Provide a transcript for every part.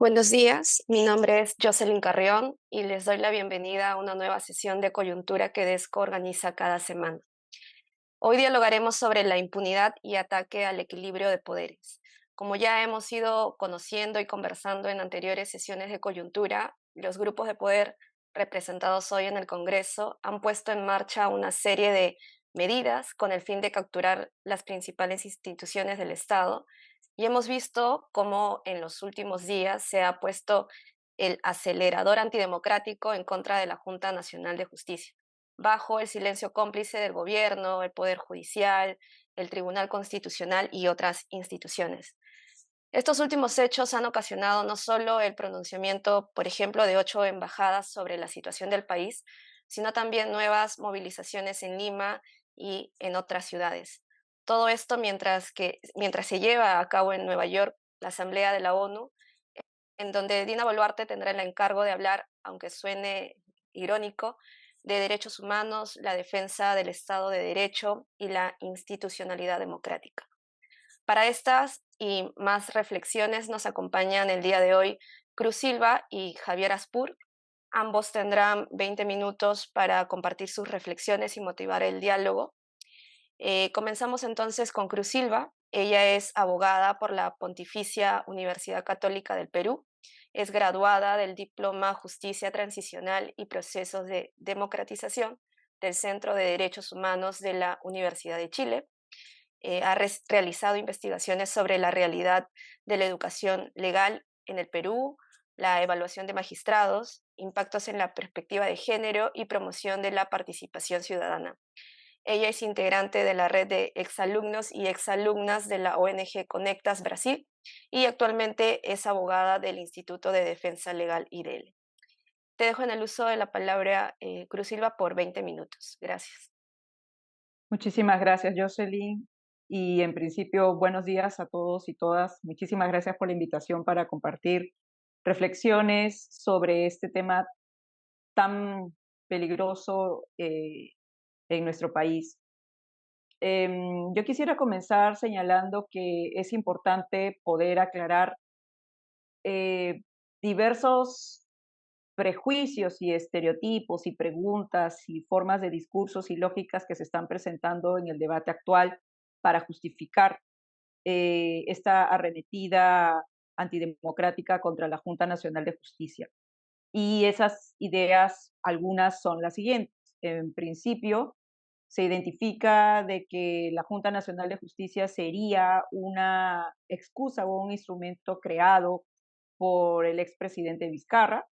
Buenos días, mi nombre es Jocelyn Carrión y les doy la bienvenida a una nueva sesión de coyuntura que DESCO organiza cada semana. Hoy dialogaremos sobre la impunidad y ataque al equilibrio de poderes. Como ya hemos ido conociendo y conversando en anteriores sesiones de coyuntura, los grupos de poder representados hoy en el Congreso han puesto en marcha una serie de medidas con el fin de capturar las principales instituciones del Estado y hemos visto cómo en los últimos días se ha puesto el acelerador antidemocrático en contra de la Junta Nacional de Justicia bajo el silencio cómplice del gobierno, el Poder Judicial, el Tribunal Constitucional y otras instituciones. Estos últimos hechos han ocasionado no solo el pronunciamiento, por ejemplo, de 8 embajadas sobre la situación del país, sino también nuevas movilizaciones en Lima y en otras ciudades. Todo esto mientras se lleva a cabo en Nueva York la Asamblea de la ONU, en donde Dina Boluarte tendrá el encargo de hablar, aunque suene irónico, de derechos humanos, la defensa del Estado de Derecho y la institucionalidad democrática. Para estas y más reflexiones nos acompañan el día de hoy Cruz Silva y Javier Aspur. Ambos tendrán 20 minutos para compartir sus reflexiones y motivar el diálogo. Comenzamos entonces con Cruz Silva. Ella es abogada por la Pontificia Universidad Católica del Perú. Es graduada del Diploma Justicia Transicional y Procesos de Democratización del Centro de Derechos Humanos de la Universidad de Chile. Ha realizado investigaciones sobre la realidad de la educación legal en el Perú, la evaluación de magistrados, impactos en la perspectiva de género y promoción de la participación ciudadana. Ella es integrante de la red de exalumnos y exalumnas de la ONG Conectas Brasil y actualmente es abogada del Instituto de Defensa Legal IDEL. Te dejo en el uso de la palabra, Cruz Silva, por 20 minutos. Gracias. Muchísimas gracias, Jocelyn. Y en principio, buenos días a todos y todas. Muchísimas gracias por la invitación para compartir reflexiones sobre este tema tan peligroso en nuestro país. Yo quisiera comenzar señalando que es importante poder aclarar eh, diversos prejuicios y estereotipos y preguntas y formas de discursos y lógicas que se están presentando en el debate actual para justificar esta arremetida antidemocrática contra la Junta Nacional de Justicia. Y esas ideas, algunas son las siguientes. En principio, se identifica de que la Junta Nacional de Justicia sería una excusa o un instrumento creado por el expresidente Vizcarra,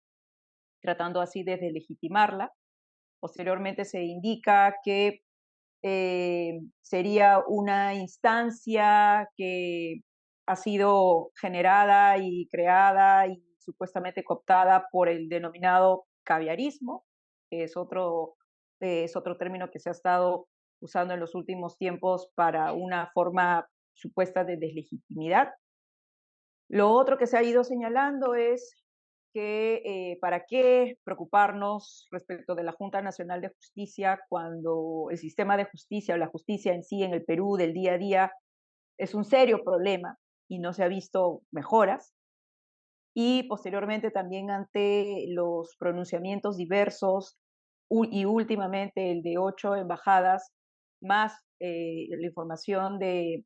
tratando así de deslegitimarla. Posteriormente se indica que sería una instancia que ha sido generada y creada y supuestamente cooptada por el denominado caviarismo, que es otro término que se ha estado usando en los últimos tiempos para una forma supuesta de deslegitimidad. Lo otro que se ha ido señalando es que para qué preocuparnos respecto de la Junta Nacional de Justicia cuando el sistema de justicia o la justicia en sí en el Perú del día a día es un serio problema y no se ha visto mejoras. Y posteriormente también ante los pronunciamientos diversos y últimamente el de 8 embajadas, más la información de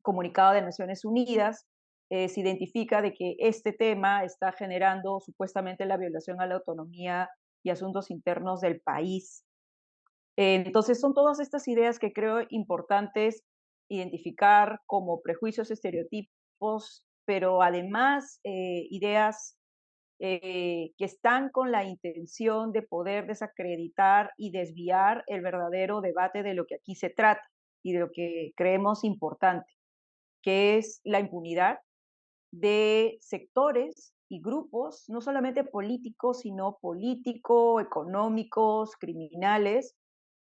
comunicado de Naciones Unidas, se identifica de que este tema está generando supuestamente la violación a la autonomía y asuntos internos del país. Entonces, son todas estas ideas que creo importantes identificar como prejuicios, estereotipos, pero además ideas que están con la intención de poder desacreditar y desviar el verdadero debate de lo que aquí se trata y de lo que creemos importante, que es la impunidad de sectores y grupos, no solamente políticos, sino político, económicos, criminales,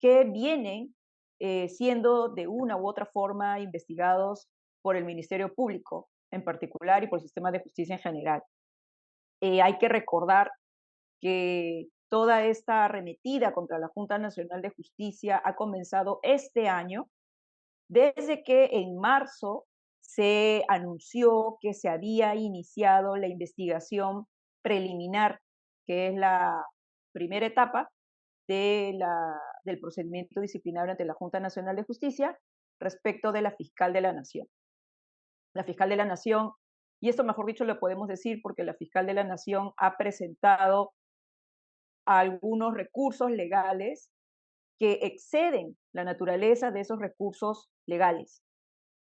que vienen siendo de una u otra forma investigados por el Ministerio Público en particular y por el sistema de justicia en general. Hay que recordar que toda esta arremetida contra la Junta Nacional de Justicia ha comenzado este año, desde que en marzo se anunció que se había iniciado la investigación preliminar, que es la primera etapa del procedimiento disciplinario ante la Junta Nacional de Justicia respecto de la fiscal de la Nación. La fiscal de la Nación, y esto mejor dicho lo podemos decir porque la fiscal de la Nación ha presentado algunos recursos legales que exceden la naturaleza de esos recursos legales.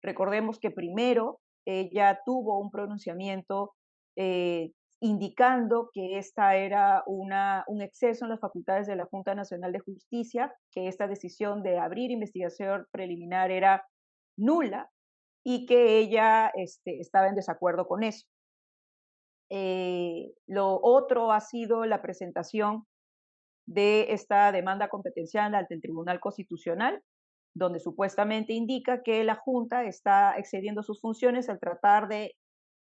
Recordemos que primero ella tuvo un pronunciamiento eh, indicando que esta era un exceso en las facultades de la Junta Nacional de Justicia, que esta decisión de abrir investigación preliminar era nula y que ella estaba en desacuerdo con eso. Lo otro ha sido la presentación de esta demanda competencial ante el Tribunal Constitucional, donde supuestamente indica que la Junta está excediendo sus funciones al tratar de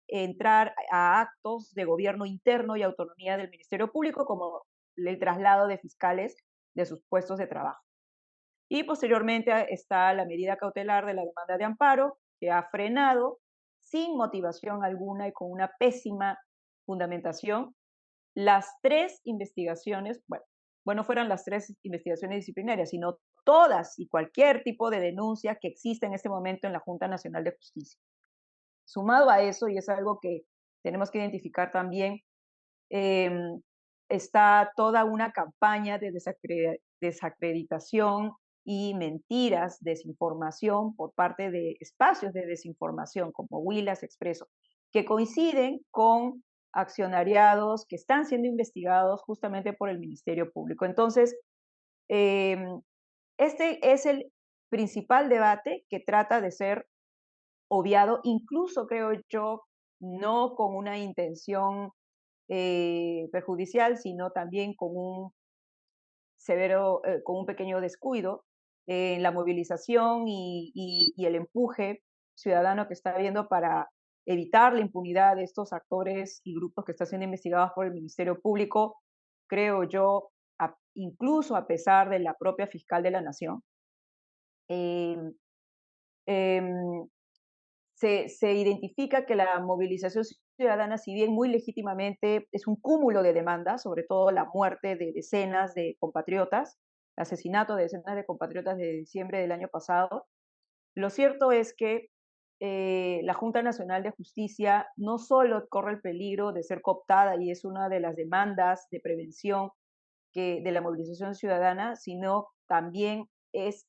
entrar a actos de gobierno interno y autonomía del Ministerio Público, como el traslado de fiscales de sus puestos de trabajo. Y posteriormente está la medida cautelar de la demanda de amparo, que ha frenado sin motivación alguna y con una pésima fundamentación las tres investigaciones, bueno, fueran las tres investigaciones disciplinarias, sino todas y cualquier tipo de denuncia que exista en este momento en la Junta Nacional de Justicia. Sumado a eso, y es algo que tenemos que identificar también, eh, está toda una campaña de desacreditación y mentiras, desinformación por parte de espacios de desinformación como Huilas Expreso, que coinciden con accionariados que están siendo investigados justamente por el Ministerio Público. Entonces, eh, este es el principal debate que trata de ser obviado, incluso creo yo, no con una intención perjudicial, sino también con un pequeño descuido en la movilización y el empuje ciudadano que está habiendo para evitar la impunidad de estos actores y grupos que están siendo investigados por el Ministerio Público, creo yo, incluso a pesar de la propia fiscal de la Nación. Eh, em, se identifica que la movilización ciudadana, si bien muy legítimamente, es un cúmulo de demandas, sobre todo la muerte de decenas de compatriotas, el asesinato de decenas de compatriotas de diciembre del año pasado. Lo cierto es que la Junta Nacional de Justicia no solo corre el peligro de ser cooptada, y es una de las demandas de prevención de la movilización ciudadana, sino también es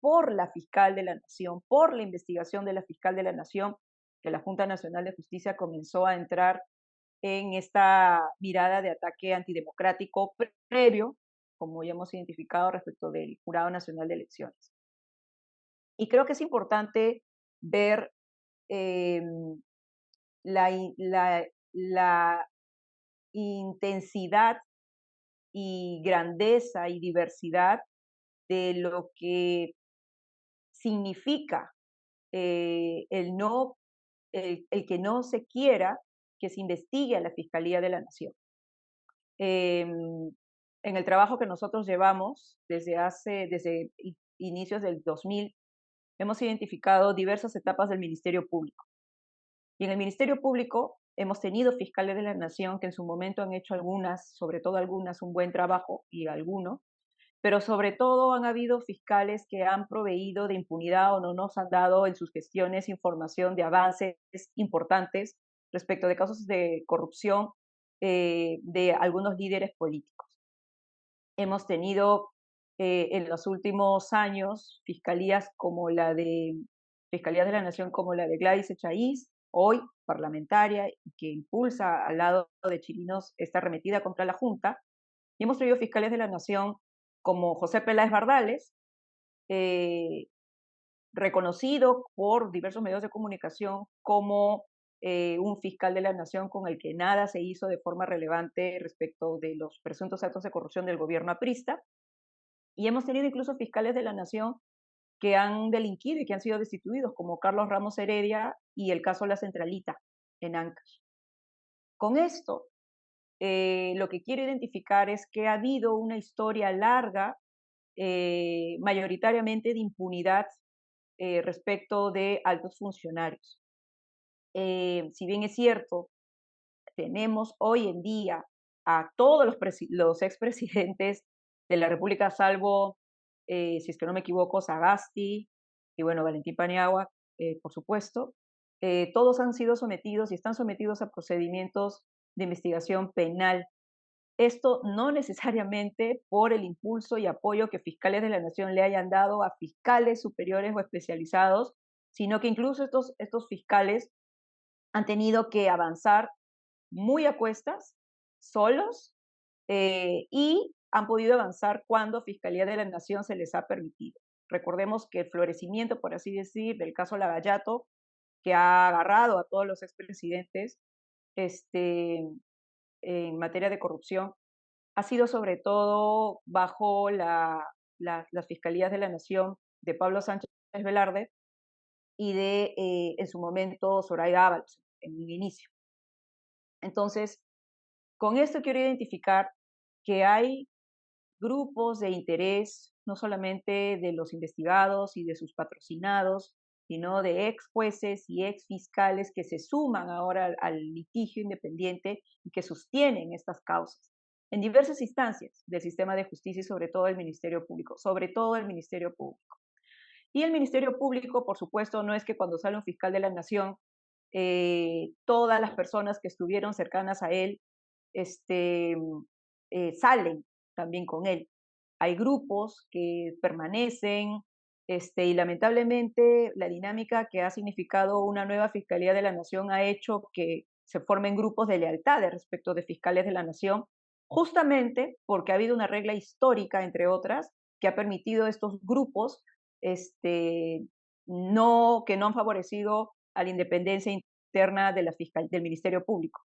por la fiscal de la Nación, por la investigación de la fiscal de la Nación, que la Junta Nacional de Justicia comenzó a entrar en esta mirada de ataque antidemocrático previo, como ya hemos identificado respecto del Jurado Nacional de Elecciones. Y creo que es importante ver eh, la intensidad y grandeza y diversidad de lo que significa el, no, el que no se quiera que se investigue a la Fiscalía de la Nación. En el trabajo que nosotros llevamos desde inicios del 2000, hemos identificado diversas etapas del Ministerio Público. Y en el Ministerio Público hemos tenido fiscales de la Nación que en su momento han hecho algunas, sobre todo algunas, un buen trabajo y algunos, pero sobre todo han habido fiscales que han proveído de impunidad o no nos han dado en sus gestiones información de avances importantes respecto de casos de corrupción de algunos líderes políticos. Hemos tenido en los últimos años fiscalías de la Nación como la de Gladys Echaíz, hoy parlamentaria, que impulsa al lado de Chirinos esta arremetida contra la Junta, y hemos tenido fiscales de la Nación como José Peláez Bardales, eh, reconocido por diversos medios de comunicación como un fiscal de la Nación con el que nada se hizo de forma relevante respecto de los presuntos actos de corrupción del gobierno aprista. Y hemos tenido incluso fiscales de la Nación que han delinquido y que han sido destituidos, como Carlos Ramos Heredia y el caso La Centralita en Ancash. Con esto, lo que quiero identificar es que ha habido una historia larga, mayoritariamente de impunidad respecto de altos funcionarios. Si bien es cierto, tenemos hoy en día a todos los expresidentes de la República, salvo, si es que no me equivoco, Sagasti y bueno, Valentín Paniagua, por supuesto, todos han sido sometidos y están sometidos a procedimientos de investigación penal. Esto no necesariamente por el impulso y apoyo que fiscales de la nación le hayan dado a fiscales superiores o especializados, sino que incluso estos fiscales han tenido que avanzar muy a cuestas, solos, y han podido avanzar cuando Fiscalía de la Nación se les ha permitido. Recordemos que el florecimiento, por así decir, del caso Lavallato, que ha agarrado a todos los expresidentes este, en materia de corrupción, ha sido sobre todo bajo las Fiscalías de la Nación de Pablo Sánchez Velarde y de, en su momento, Soraya Ábalos, en un inicio. Entonces, con esto quiero identificar que hay grupos de interés, no solamente de los investigados y de sus patrocinados, sino de ex jueces y ex fiscales que se suman ahora al litigio independiente y que sostienen estas causas en diversas instancias del sistema de justicia y sobre todo el Ministerio Público, sobre todo el Ministerio Público. Y el Ministerio Público, por supuesto, no es que cuando sale un fiscal de la Nación, todas las personas que estuvieron cercanas a él este, salen también con él. Hay grupos que permanecen y lamentablemente la dinámica que ha significado una nueva Fiscalía de la Nación ha hecho que se formen grupos de lealtades respecto de fiscales de la Nación, justamente porque ha habido una regla histórica, entre otras, que ha permitido estos grupos que no han favorecido a la independencia interna de del Ministerio Público.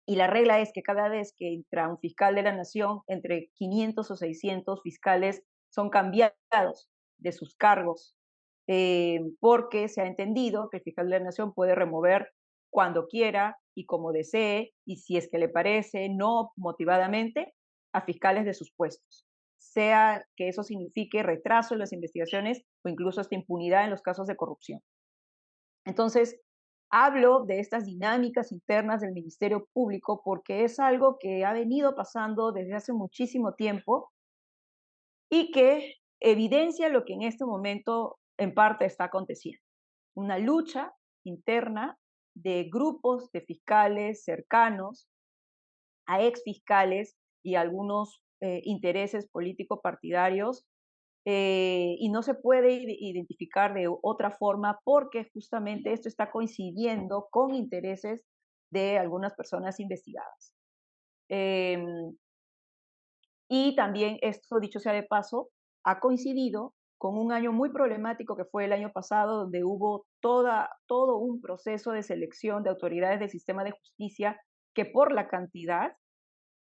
Y la regla es que cada vez que entra un fiscal de la nación, entre 500 o 600 fiscales son cambiados de sus cargos, porque se ha entendido que el fiscal de la nación puede remover cuando quiera y como desee, y si es que le parece, no motivadamente, a fiscales de sus puestos, sea que eso signifique retraso en las investigaciones o incluso hasta impunidad en los casos de corrupción. Entonces, hablo de estas dinámicas internas del Ministerio Público porque es algo que ha venido pasando desde hace muchísimo tiempo y que evidencia lo que en este momento en parte está aconteciendo. Una lucha interna de grupos de fiscales cercanos a exfiscales y algunos intereses político-partidarios, y no se puede identificar de otra forma porque justamente esto está coincidiendo con intereses de algunas personas investigadas. Em, y también esto, dicho sea de paso, ha coincidido con un año muy problemático que fue el año pasado, donde hubo todo un proceso de selección de autoridades del sistema de justicia que por la cantidad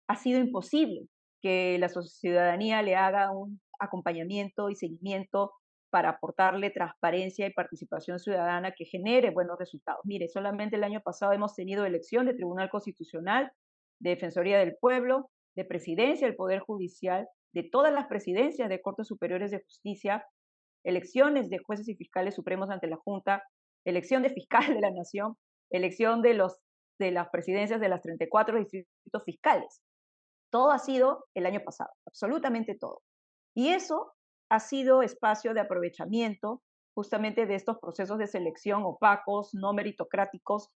ha sido imposible que la ciudadanía le haga un acompañamiento y seguimiento para aportarle transparencia y participación ciudadana que genere buenos resultados. Mire, solamente el año pasado hemos tenido elección de Tribunal Constitucional, de Defensoría del Pueblo, de Presidencia del Poder Judicial, de todas las presidencias de Cortes Superiores de Justicia, elecciones de jueces y fiscales supremos ante la Junta, elección de fiscal de la Nación, elección de las presidencias de las 34 distritos fiscales. Todo ha sido el año pasado, absolutamente todo. Y eso ha sido espacio de aprovechamiento justamente de estos procesos de selección opacos, no meritocráticos,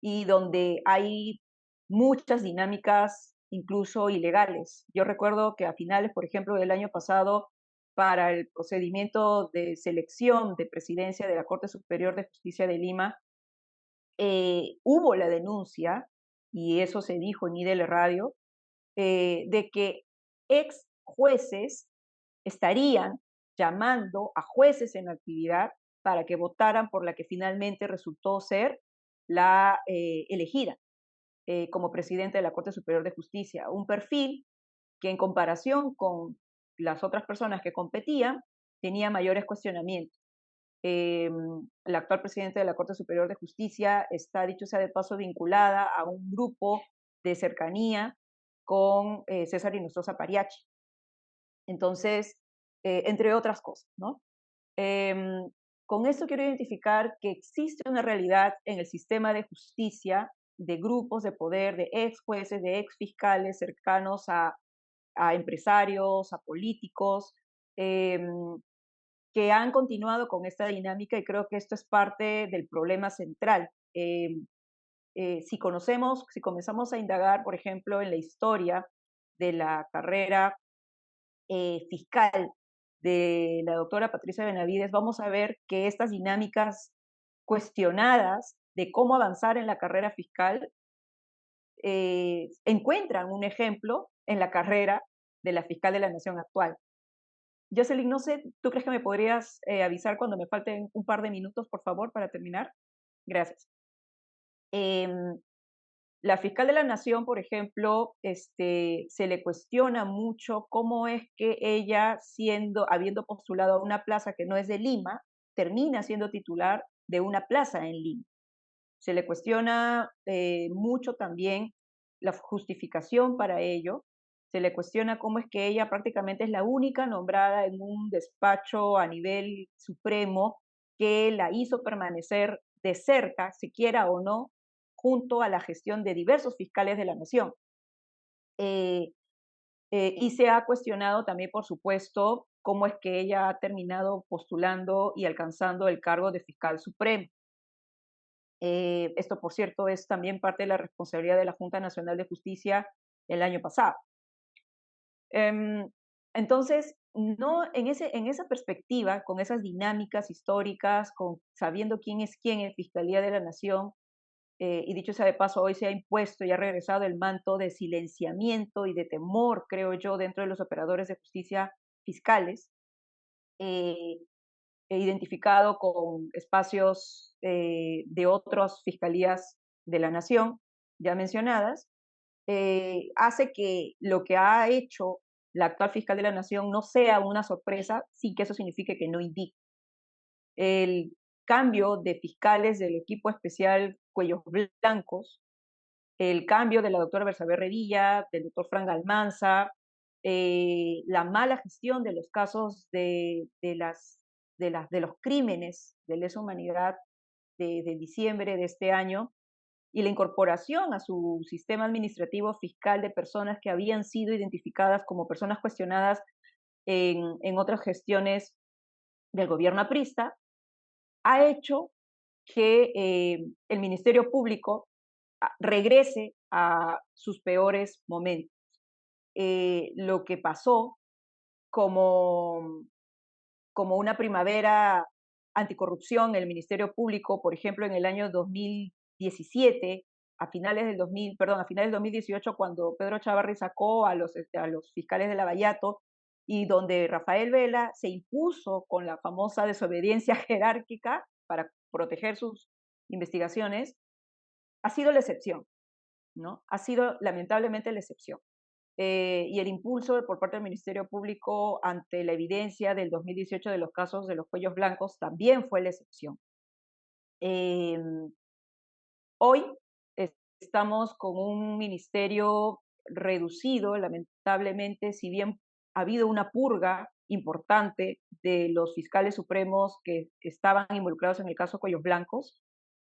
y donde hay muchas dinámicas incluso ilegales. Yo recuerdo que a finales, por ejemplo, del año pasado, para el procedimiento de selección de presidencia de la Corte Superior de Justicia de Lima, hubo la denuncia, y eso se dijo en IDL Radio, de que ex jueces estarían llamando a jueces en actividad para que votaran por la que finalmente resultó ser la elegida como presidente de la Corte Superior de Justicia. Un perfil que en comparación con las otras personas que competían tenía mayores cuestionamientos. La actual presidenta de la Corte Superior de Justicia está, dicho sea de paso, vinculada a un grupo de cercanía con César Inostroza Pariachi. Entonces, entre otras cosas, ¿no? Con esto quiero identificar que existe una realidad en el sistema de justicia de grupos de poder, de ex jueces, de ex fiscales cercanos a empresarios, a políticos, em, que han continuado con esta dinámica y creo que esto es parte del problema central. Si comenzamos a indagar, por ejemplo, en la historia de la carrera fiscal de la doctora Patricia Benavides, vamos a ver que estas dinámicas cuestionadas de cómo avanzar en la carrera fiscal encuentran un ejemplo en la carrera de la fiscal de la Nación actual. Jocelyn, no sé, ¿tú crees que me podrías avisar cuando me falten un par de minutos, por favor, para terminar? Gracias. Em, la fiscal de la Nación, por ejemplo, se le cuestiona mucho cómo es que ella, habiendo postulado a una plaza que no es de Lima, termina siendo titular de una plaza en Lima. Se le cuestiona mucho también la justificación para ello. Se le cuestiona cómo es que ella prácticamente es la única nombrada en un despacho a nivel supremo que la hizo permanecer de cerca, si quiera o no, junto a la gestión de diversos fiscales de la nación. Eh, y se ha cuestionado también, por supuesto, cómo es que ella ha terminado postulando y alcanzando el cargo de fiscal supremo. Esto, por cierto, es también parte de la responsabilidad de la Junta Nacional de Justicia el año pasado. Em, entonces, no, en esa perspectiva, con esas dinámicas históricas, sabiendo quién es quién en Fiscalía de la Nación, y dicho sea de paso, hoy se ha impuesto y ha regresado el manto de silenciamiento y de temor, creo yo, dentro de los operadores de justicia fiscales, eh, identificado con espacios de otras fiscalías de la nación, ya mencionadas, hace que lo que ha hecho la actual fiscal de la nación no sea una sorpresa, sin que eso signifique que no indique. El cambio de fiscales del equipo especial Cuellos Blancos, el cambio de la doctora Bersabe Revilla, del doctor Frank Almanza, la mala gestión de los casos de los crímenes de lesa humanidad de diciembre de este año y la incorporación a su sistema administrativo fiscal de personas que habían sido identificadas como personas cuestionadas en otras gestiones del gobierno aprista, ha hecho que el Ministerio Público regrese a sus peores momentos. Lo que pasó como, como una primavera anticorrupción en el Ministerio Público, por ejemplo, en el año 2017, a finales del 2018, cuando Pedro Chavarri sacó a los fiscales de Lavallato y donde Rafael Vela se impuso con la famosa desobediencia jerárquica para proteger sus investigaciones, ha sido la excepción, ¿no? Ha sido lamentablemente la excepción. Y el impulso por parte del Ministerio Público ante la evidencia del 2018 de los casos de los cuellos blancos también fue la excepción. Eh, Hoy estamos con un ministerio reducido, lamentablemente, si bien ha habido una purga importante de los fiscales supremos que estaban involucrados en el caso Cuellos Blancos,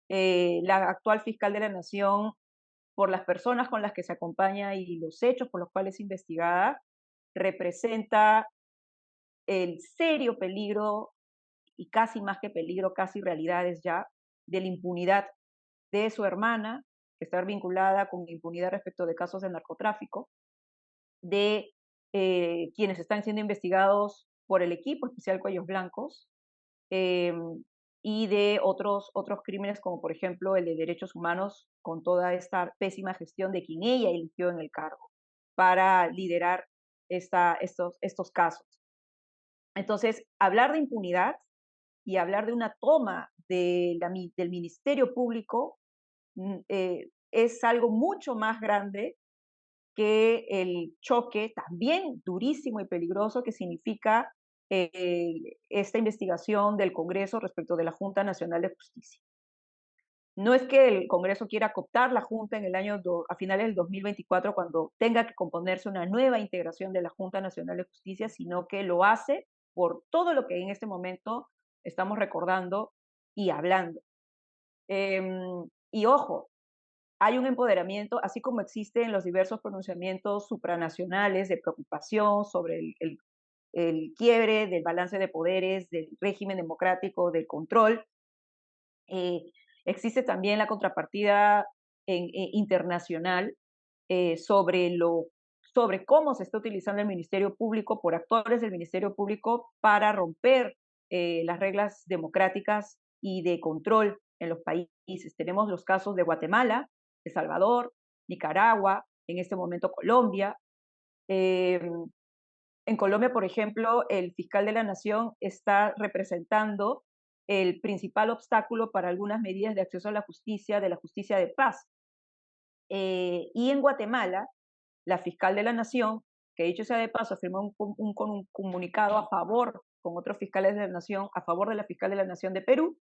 la actual fiscal de la Nación, por las personas con las que se acompaña y los hechos por los cuales es investigada, representa el serio peligro, y casi más que peligro, casi realidades ya, de la impunidad de su hermana, que está vinculada con impunidad respecto de casos de narcotráfico, de quienes están siendo investigados por el equipo especial Cuellos Blancos, eh, y de otros crímenes, como por ejemplo el de derechos humanos, con toda esta pésima gestión de quien ella eligió en el cargo para liderar estos casos. Entonces, hablar de impunidad y hablar de una toma del Ministerio Público es algo mucho más grande que el choque también durísimo y peligroso que significa esta investigación del Congreso respecto de la Junta Nacional de Justicia. No es que el Congreso quiera cooptar la Junta a finales del 2024 cuando tenga que componerse una nueva integración de la Junta Nacional de Justicia, sino que lo hace por todo lo que en este momento estamos recordando y hablando. Y ojo, hay un empoderamiento, así como existen los diversos pronunciamientos supranacionales de preocupación sobre el quiebre del balance de poderes, del régimen democrático, del control. Eh, Existe también la contrapartida internacional sobre cómo se está utilizando el Ministerio Público por actores del Ministerio Público para romper las reglas democráticas y de control en los países. Tenemos los casos de Guatemala, El Salvador, Nicaragua, en este momento Colombia. Eh, en Colombia, por ejemplo, el fiscal de la Nación está representando el principal obstáculo para algunas medidas de acceso a la justicia, de la justicia de paz. Y en Guatemala, la fiscal de la Nación, que dicho sea de paso, firmó un comunicado a favor, con otros fiscales de la Nación, a favor de la fiscal de la Nación de Perú,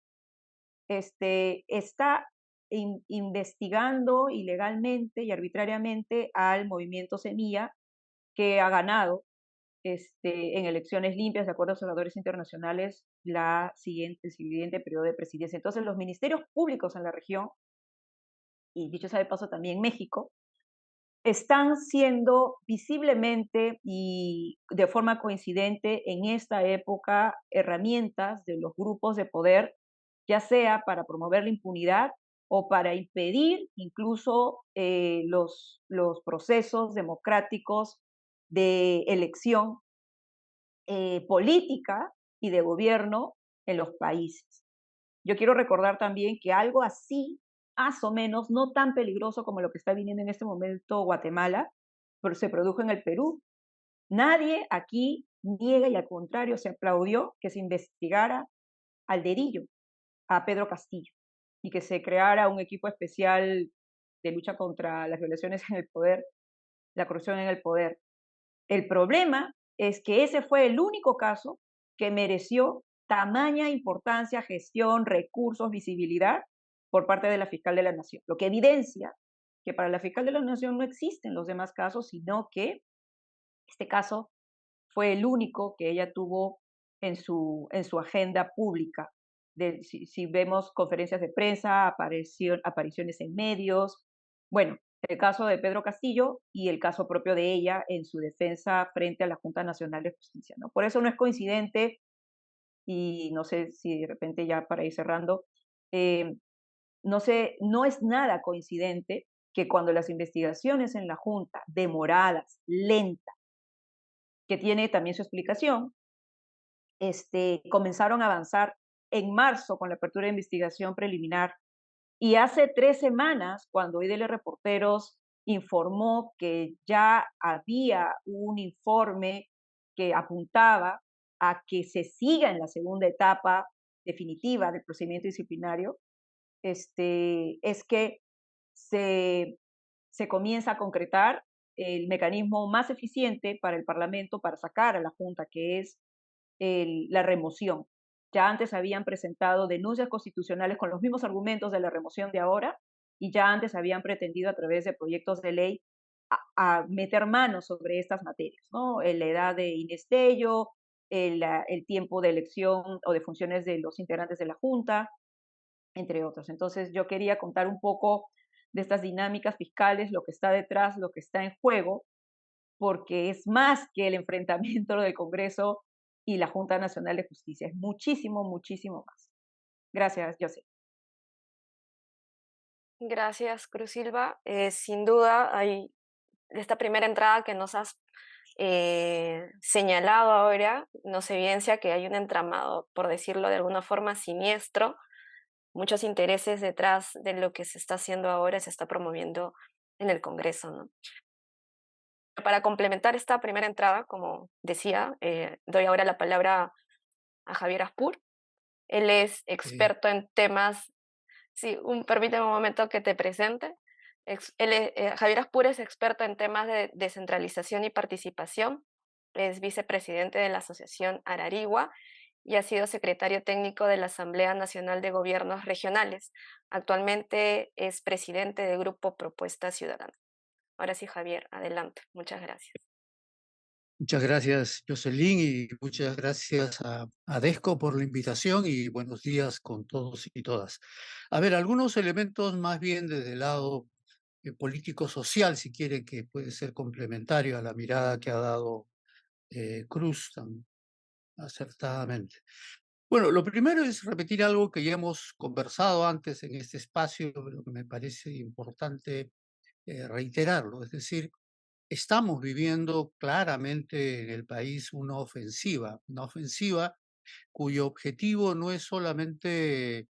está investigando ilegalmente y arbitrariamente al movimiento Semilla, que ha ganado en elecciones limpias, de acuerdo a observadores internacionales, el siguiente periodo de presidencia. Entonces, los ministerios públicos en la región, y dicho sea de paso también México, están siendo visiblemente y de forma coincidente en esta época herramientas de los grupos de poder, ya sea para promover la impunidad o para impedir incluso los procesos democráticos de elección política y de gobierno en los países. Yo quiero recordar también que algo así, más o menos, no tan peligroso como lo que está viniendo en este momento Guatemala, pero se produjo en el Perú. Nadie aquí niega y al contrario se aplaudió que se investigara al dedillo a Pedro Castillo y que se creara un equipo especial de lucha contra las violaciones en el poder, la corrupción en el poder. El problema es que ese fue el único caso que mereció tamaña importancia, gestión, recursos, visibilidad por parte de la fiscal de la Nación, lo que evidencia que para la fiscal de la Nación no existen los demás casos, sino que este caso fue el único que ella tuvo en su agenda pública. Si vemos conferencias de prensa, apariciones en medios, bueno, el caso de Pedro Castillo y el caso propio de ella en su defensa frente a la Junta Nacional de Justicia, ¿no? Por eso no es coincidente, y no sé si de repente ya para ir cerrando, eh, no sé, no es nada coincidente que cuando las investigaciones en la Junta, demoradas, lentas, que tiene también su explicación, comenzaron a avanzar en marzo con la apertura de investigación preliminar. Y hace 3 semanas, cuando IDL Reporteros informó que ya había un informe que apuntaba a que se siga en la segunda etapa definitiva del procedimiento disciplinario, es que se, se comienza a concretar el mecanismo más eficiente para el Parlamento para sacar a la Junta, que es la remoción. Ya antes habían presentado denuncias constitucionales con los mismos argumentos de la remoción de ahora y ya antes habían pretendido a través de proyectos de ley a meter manos sobre estas materias, ¿no? La edad de Inestello, el tiempo de elección o de funciones de los integrantes de la Junta, entre otros. Entonces yo quería contar un poco de estas dinámicas fiscales, lo que está detrás, lo que está en juego, porque es más que el enfrentamiento del Congreso y la Junta Nacional de Justicia, es muchísimo, muchísimo más. Gracias, José. Gracias, Cruz Silva. Sin duda, hay esta primera entrada que nos has señalado ahora, nos evidencia que hay un entramado, por decirlo de alguna forma, siniestro, muchos intereses detrás de lo que se está haciendo ahora, se está promoviendo en el Congreso, ¿no? Para complementar esta primera entrada, como decía, doy ahora la palabra a Javier Aspur. Él es Sí, experto en temas. Sí, permíteme un momento que te presente. Javier Aspur es experto en temas de descentralización y participación, es vicepresidente de la Asociación Ararigua y ha sido secretario técnico de la Asamblea Nacional de Gobiernos Regionales. Actualmente es presidente del Grupo Propuesta Ciudadana. Ahora sí, Javier, adelante. Muchas gracias. Muchas gracias, Jocelyn, y muchas gracias a Desco por la invitación y buenos días con todos y todas. A ver, algunos elementos más bien desde el lado político-social, si quiere, que puede ser complementario a la mirada que ha dado Cruz tan acertadamente. Bueno, lo primero es repetir algo que ya hemos conversado antes en este espacio, pero que me parece importante reiterarlo, es decir, estamos viviendo claramente en el país una ofensiva cuyo objetivo no es solamente,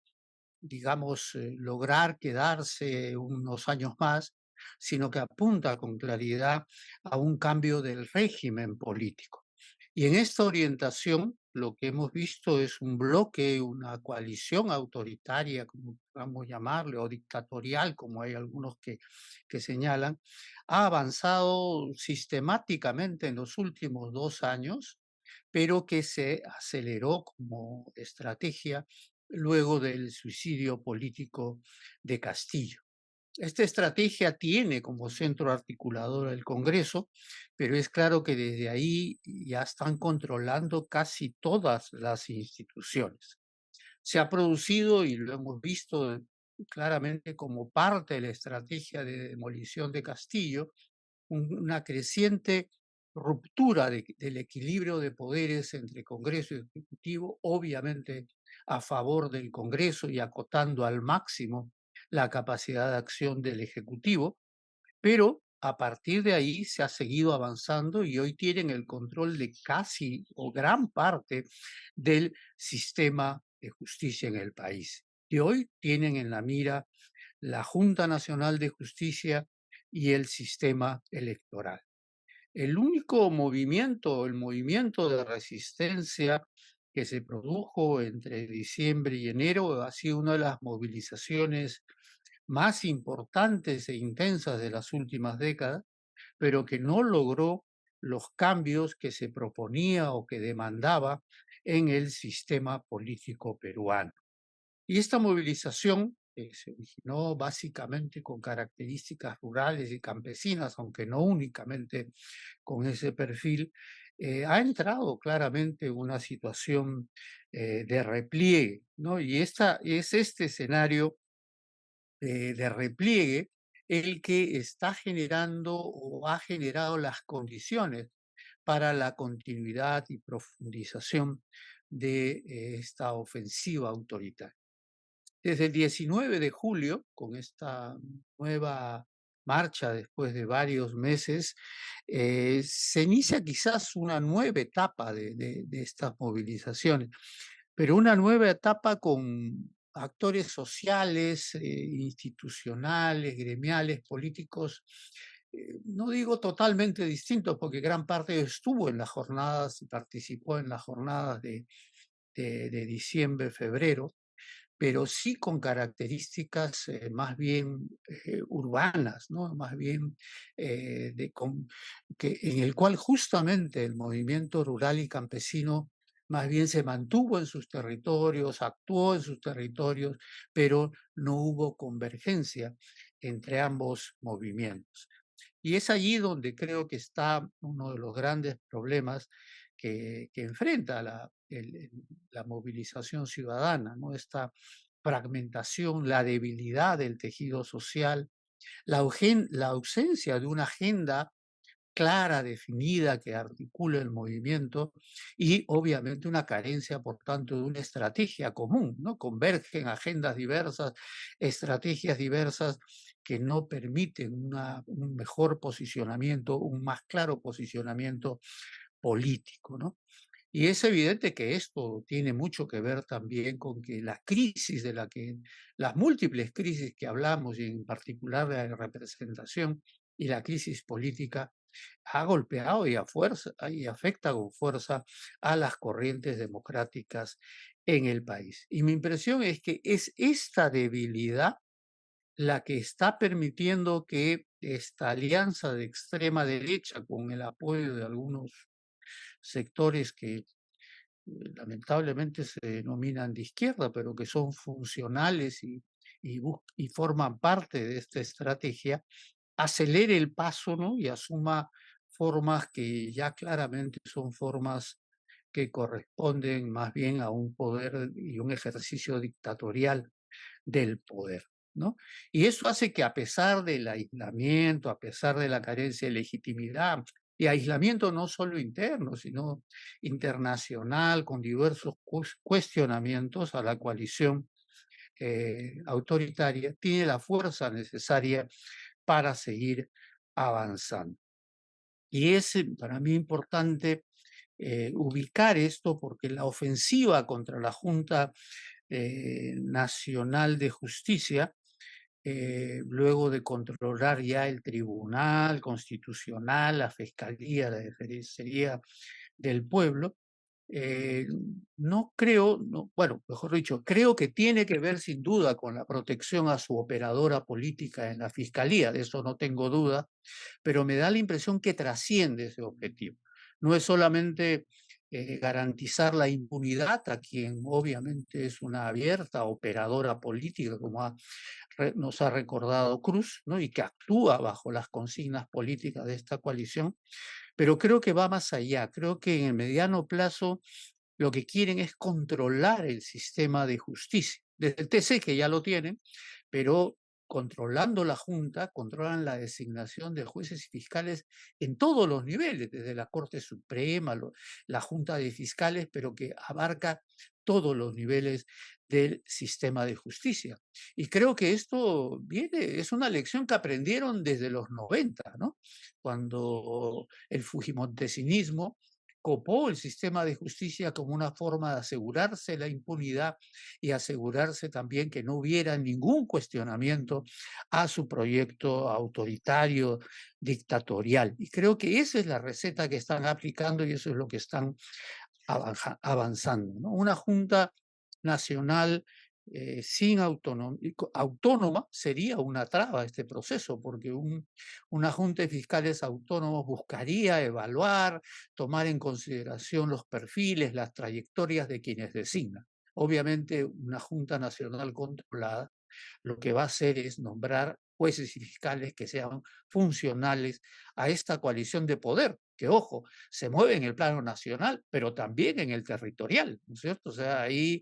digamos, lograr quedarse unos años más, sino que apunta con claridad a un cambio del régimen político. Y en esta orientación lo que hemos visto es un bloque, una coalición autoritaria, como podamos llamarle, o dictatorial, como hay algunos que señalan, ha avanzado sistemáticamente en los últimos 2 años, pero que se aceleró como estrategia luego del suicidio político de Castillo. Esta estrategia tiene como centro articulador el Congreso, pero es claro que desde ahí ya están controlando casi todas las instituciones. Se ha producido, y lo hemos visto claramente como parte de la estrategia de demolición de Castillo, una creciente ruptura del equilibrio de poderes entre Congreso y Ejecutivo, obviamente a favor del Congreso y acotando al máximo la capacidad de acción del Ejecutivo, pero a partir de ahí se ha seguido avanzando y hoy tienen el control de casi o gran parte del sistema de justicia en el país. Y hoy tienen en la mira la Junta Nacional de Justicia y el sistema electoral. El único movimiento, el movimiento de resistencia que se produjo entre diciembre y enero ha sido una de las movilizaciones más importantes e intensas de las últimas décadas, pero que no logró los cambios que se proponía o que demandaba en el sistema político peruano. Y esta movilización se originó básicamente con características rurales y campesinas, aunque no únicamente con ese perfil, ha entrado claramente en una situación de repliegue, ¿no? Y es este escenario de repliegue el que está generando o ha generado las condiciones para la continuidad y profundización de esta ofensiva autoritaria. Desde el 19 de julio, con esta nueva marcha después de varios meses, se inicia quizás una nueva etapa de estas movilizaciones, pero una nueva etapa con actores sociales, institucionales, gremiales, políticos, no digo totalmente distintos, porque gran parte estuvo en las jornadas y participó en las jornadas de diciembre, febrero, pero sí con características más bien urbanas, ¿no? Más bien en el cual justamente el movimiento rural y campesino más bien se mantuvo en sus territorios, actuó en sus territorios, pero no hubo convergencia entre ambos movimientos. Y es allí donde creo que está uno de los grandes problemas que enfrenta la movilización ciudadana, ¿no? Esta fragmentación, la debilidad del tejido social, la ausencia de una agenda clara, definida, que articule el movimiento y obviamente una carencia, por tanto, de una estrategia común, ¿no? Convergen agendas diversas, estrategias diversas que no permiten un mejor posicionamiento, un más claro posicionamiento político, ¿no? Y es evidente que esto tiene mucho que ver también con que la crisis las múltiples crisis que hablamos, y en particular la representación y la crisis política, ha golpeado y afecta con fuerza a las corrientes democráticas en el país. Y mi impresión es que es esta debilidad la que está permitiendo que esta alianza de extrema derecha, con el apoyo de algunos sectores que lamentablemente se denominan de izquierda, pero que son funcionales y forman parte de esta estrategia, acelere el paso, ¿no? Y asuma formas que ya claramente son formas que corresponden más bien a un poder y un ejercicio dictatorial del poder, ¿no? Y eso hace que a pesar del aislamiento, a pesar de la carencia de legitimidad, y aislamiento no solo interno, sino internacional, con diversos cuestionamientos a la coalición autoritaria, tiene la fuerza necesaria para seguir avanzando. Y es para mí importante ubicar esto porque la ofensiva contra la Junta Nacional de Justicia, luego de controlar ya el Tribunal Constitucional, la Fiscalía, la Defensoría del Pueblo, eh, no creo, no, bueno, mejor dicho, creo que tiene que ver sin duda con la protección a su operadora política en la Fiscalía, de eso no tengo duda, pero me da la impresión que trasciende ese objetivo. No es solamente garantizar la impunidad a quien obviamente es una abierta operadora política, como nos ha recordado Cruz, ¿no? Y que actúa bajo las consignas políticas de esta coalición, pero creo que va más allá. Creo que en el mediano plazo lo que quieren es controlar el sistema de justicia. Desde el TC, que ya lo tienen, pero controlando la Junta, controlan la designación de jueces y fiscales en todos los niveles, desde la Corte Suprema, la Junta de Fiscales, pero que abarca todos los niveles del sistema de justicia. Y creo que esto es una lección que aprendieron desde los 90, ¿no? Cuando el fujimontesinismo copó el sistema de justicia como una forma de asegurarse la impunidad y asegurarse también que no hubiera ningún cuestionamiento a su proyecto autoritario, dictatorial. Y creo que esa es la receta que están aplicando y eso es lo que están avanzando, ¿no? Una junta nacional sin autónoma sería una traba a este proceso, porque una junta de fiscales autónomos buscaría evaluar, tomar en consideración los perfiles, las trayectorias de quienes designan. Obviamente, una junta nacional controlada lo que va a hacer es nombrar jueces y fiscales que sean funcionales a esta coalición de poder, que ojo, se mueve en el plano nacional, pero también en el territorial, ¿no es cierto? O sea, ahí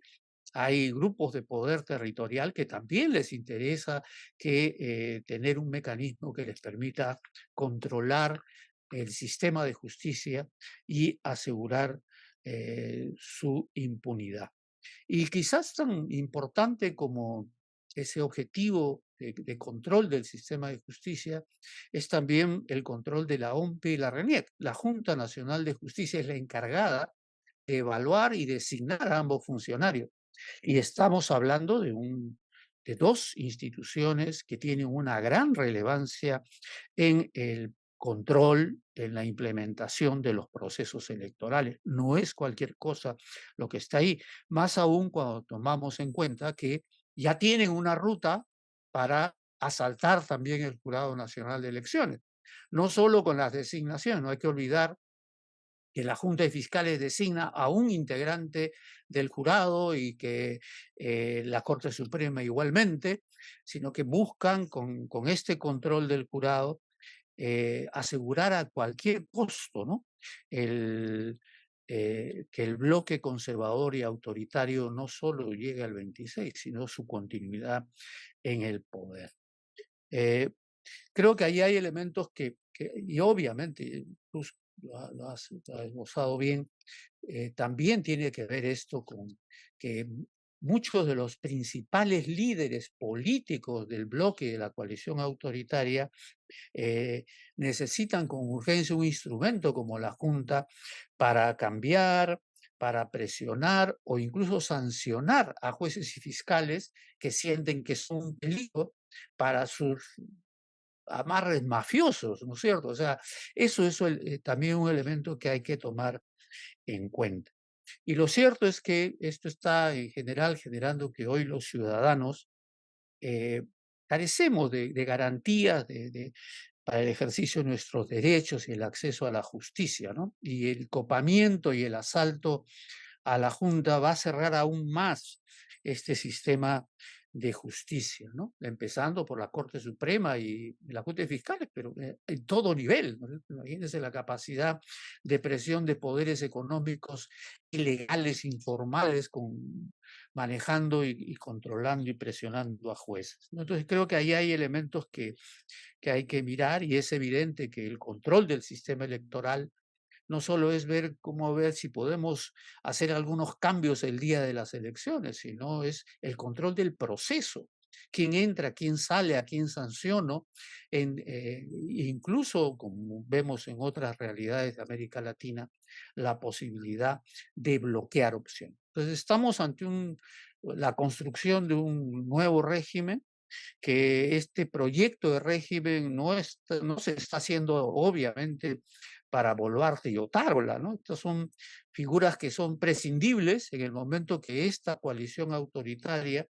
hay grupos de poder territorial que también les interesa tener un mecanismo que les permita controlar el sistema de justicia y asegurar su impunidad. Y quizás tan importante como ese objetivo de control del sistema de justicia es también el control de la OMPE y la RENIEC. La Junta Nacional de Justicia es la encargada de evaluar y designar a ambos funcionarios. Y estamos hablando de dos instituciones que tienen una gran relevancia en el control, en la implementación de los procesos electorales. No es cualquier cosa lo que está ahí, más aún cuando tomamos en cuenta que ya tienen una ruta para asaltar también el Jurado Nacional de Elecciones. No solo con las designaciones, no hay que olvidar que la Junta de Fiscales designa a un integrante del jurado y que la Corte Suprema igualmente, sino que buscan con este control del jurado asegurar a cualquier costo, ¿no? Que el bloque conservador y autoritario no solo llegue al 26, sino su continuidad en el poder. Creo que ahí hay elementos y obviamente, tú lo has esbozado bien, también tiene que ver esto con que muchos de los principales líderes políticos del bloque de la coalición autoritaria necesitan con urgencia un instrumento como la Junta para cambiar, para presionar o incluso sancionar a jueces y fiscales que sienten que son un peligro para sus amarres mafiosos, ¿no es cierto? O sea, eso es también un elemento que hay que tomar en cuenta. Y lo cierto es que esto está en general generando que hoy los ciudadanos eh, carecemos de garantías para el ejercicio de nuestros derechos y el acceso a la justicia, ¿no? Y el copamiento y el asalto a la Junta va a cerrar aún más este sistema de justicia, ¿no? Empezando por la Corte Suprema y la Junta de Fiscales, pero en todo nivel, ¿no? Imagínense la capacidad de presión de poderes económicos ilegales, informales, manejando y controlando y presionando a jueces, ¿no? Entonces creo que ahí hay elementos que hay que mirar y es evidente que el control del sistema electoral no solo es ver si podemos hacer algunos cambios el día de las elecciones, sino es el control del proceso. Quién entra, quién sale, a quién sanciono, incluso como vemos en otras realidades de América Latina, la posibilidad de bloquear opciones. Entonces estamos ante la construcción de un nuevo régimen, que este proyecto de régimen no se está haciendo obviamente para Boluarte y Otárola, ¿no? Estas son figuras que son prescindibles en el momento que esta coalición autoritaria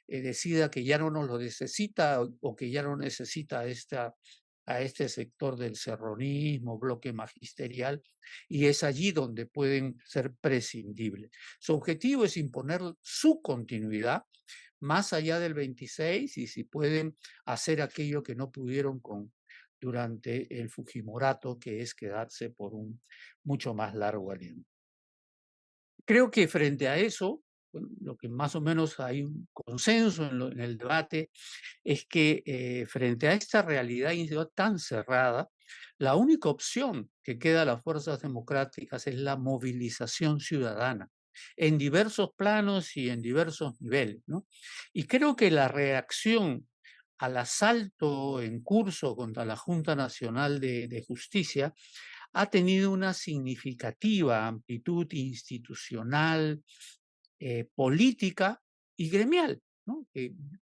decida que ya no nos lo necesita o que ya no necesita a este sector del serronismo, bloque magisterial, y es allí donde pueden ser prescindibles. Su objetivo es imponer su continuidad más allá del 26 y si pueden hacer aquello que no pudieron durante el Fujimorato, que es quedarse por un mucho más largo aliento. Creo que frente a eso, bueno, lo que más o menos hay un consenso en el debate es que frente a esta realidad tan cerrada, la única opción que queda a las fuerzas democráticas es la movilización ciudadana en diversos planos y en diversos niveles, ¿no? Y creo que la reacción al asalto en curso contra la Junta Nacional de Justicia ha tenido una significativa amplitud institucional, política y gremial, ¿no?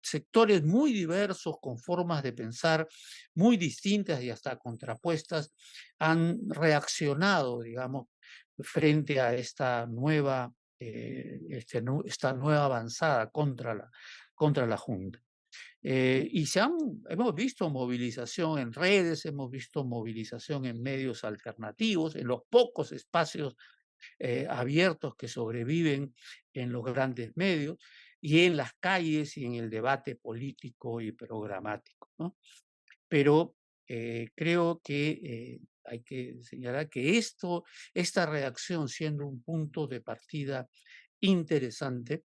Sectores muy diversos, con formas de pensar muy distintas y hasta contrapuestas, han reaccionado, digamos, frente a esta nueva avanzada contra la Junta. Hemos visto movilización en redes, hemos visto movilización en medios alternativos, en los pocos espacios abiertos que sobreviven en los grandes medios y en las calles y en el debate político y programático, ¿no? Pero creo que hay que señalar que esta reacción, siendo un punto de partida interesante,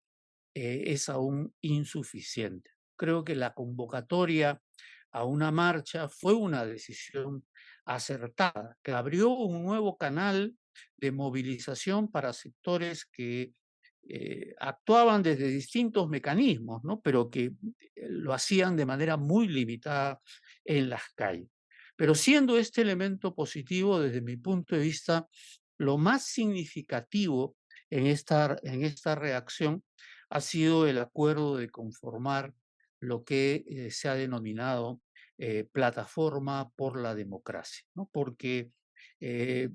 es aún insuficiente. Creo que la convocatoria a una marcha fue una decisión acertada, que abrió un nuevo canal de movilización para sectores que actuaban desde distintos mecanismos, ¿no? Pero que lo hacían de manera muy limitada en las calles. Pero siendo este elemento positivo, desde mi punto de vista, lo más significativo en esta reacción ha sido el acuerdo de conformar lo que se ha denominado Plataforma por la Democracia, ¿no? Porque eh,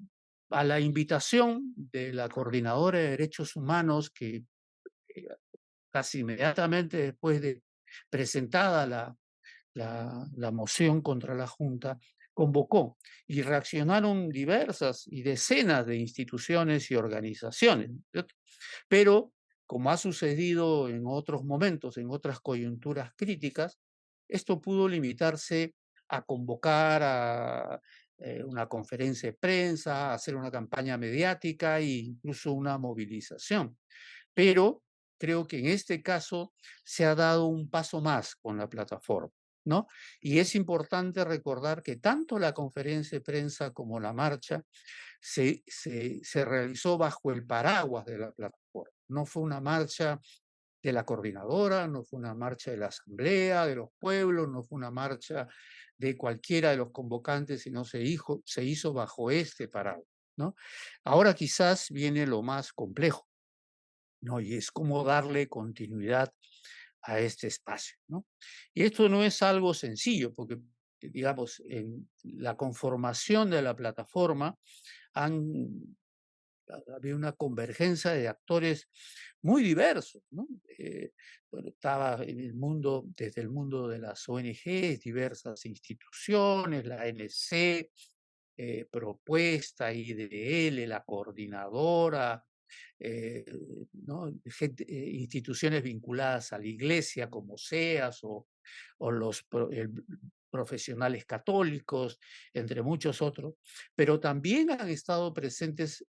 a la invitación de la Coordinadora de Derechos Humanos, que casi inmediatamente después de presentada la moción contra la Junta, convocó y reaccionaron diversas y decenas de instituciones y organizaciones, ¿cierto? Pero, como ha sucedido en otros momentos, en otras coyunturas críticas, esto pudo limitarse a convocar a una conferencia de prensa, a hacer una campaña mediática e incluso una movilización. Pero creo que en este caso se ha dado un paso más con la plataforma, ¿no? Y es importante recordar que tanto la conferencia de prensa como la marcha se realizó bajo el paraguas de la plataforma. No fue una marcha de la coordinadora, no fue una marcha de la Asamblea de los Pueblos, no fue una marcha de cualquiera de los convocantes, sino se hizo bajo este paraguas, ¿no? Ahora quizás viene lo más complejo, ¿no? Y es cómo darle continuidad a este espacio, ¿no? Y esto no es algo sencillo, porque, digamos, en la conformación de la plataforma había una convergencia de actores muy diversos, ¿no? Bueno, estaba en el mundo, desde el mundo de las ONGs, diversas instituciones, la ANC, Propuesta, IDL, la Coordinadora, eh, ¿no? Instituciones vinculadas a la iglesia como SEAS o profesionales católicos, entre muchos otros, pero también han estado presentes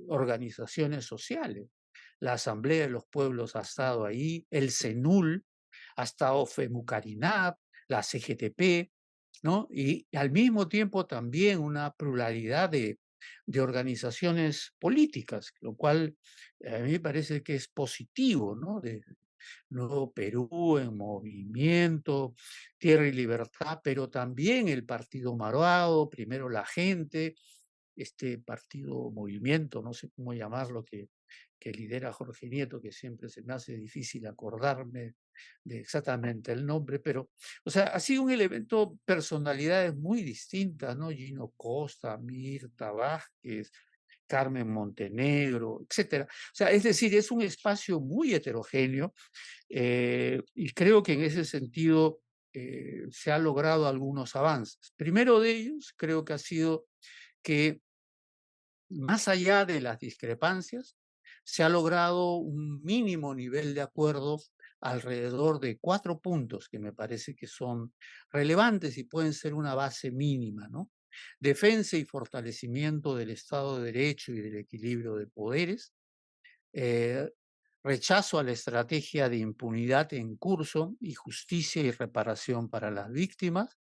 organizaciones sociales. La Asamblea de los Pueblos ha estado ahí, el CENUL, ha estado FEMUCARINAP, la CGTP, ¿no? Y al mismo tiempo también una pluralidad de organizaciones políticas, lo cual a mí me parece que es positivo, ¿no? De Nuevo Perú en movimiento, Tierra y Libertad, pero también el Partido Morado, Primero la Gente, este partido movimiento, no sé cómo llamarlo, que lidera Jorge Nieto, que siempre se me hace difícil acordarme de exactamente el nombre, pero, o sea, ha sido un elemento, personalidades muy distintas, ¿no? Gino Costa, Mirta Vázquez, Carmen Montenegro, etcétera. O sea, es decir, es un espacio muy heterogéneo y creo que en ese sentido se han logrado algunos avances. Primero de ellos, creo que ha sido que más allá de las discrepancias, se ha logrado un mínimo nivel de acuerdo alrededor de 4 puntos que me parece que son relevantes y pueden ser una base mínima, ¿no? Defensa y fortalecimiento del Estado de Derecho y del equilibrio de poderes, eh, rechazo a la estrategia de impunidad en curso y justicia y reparación para las víctimas,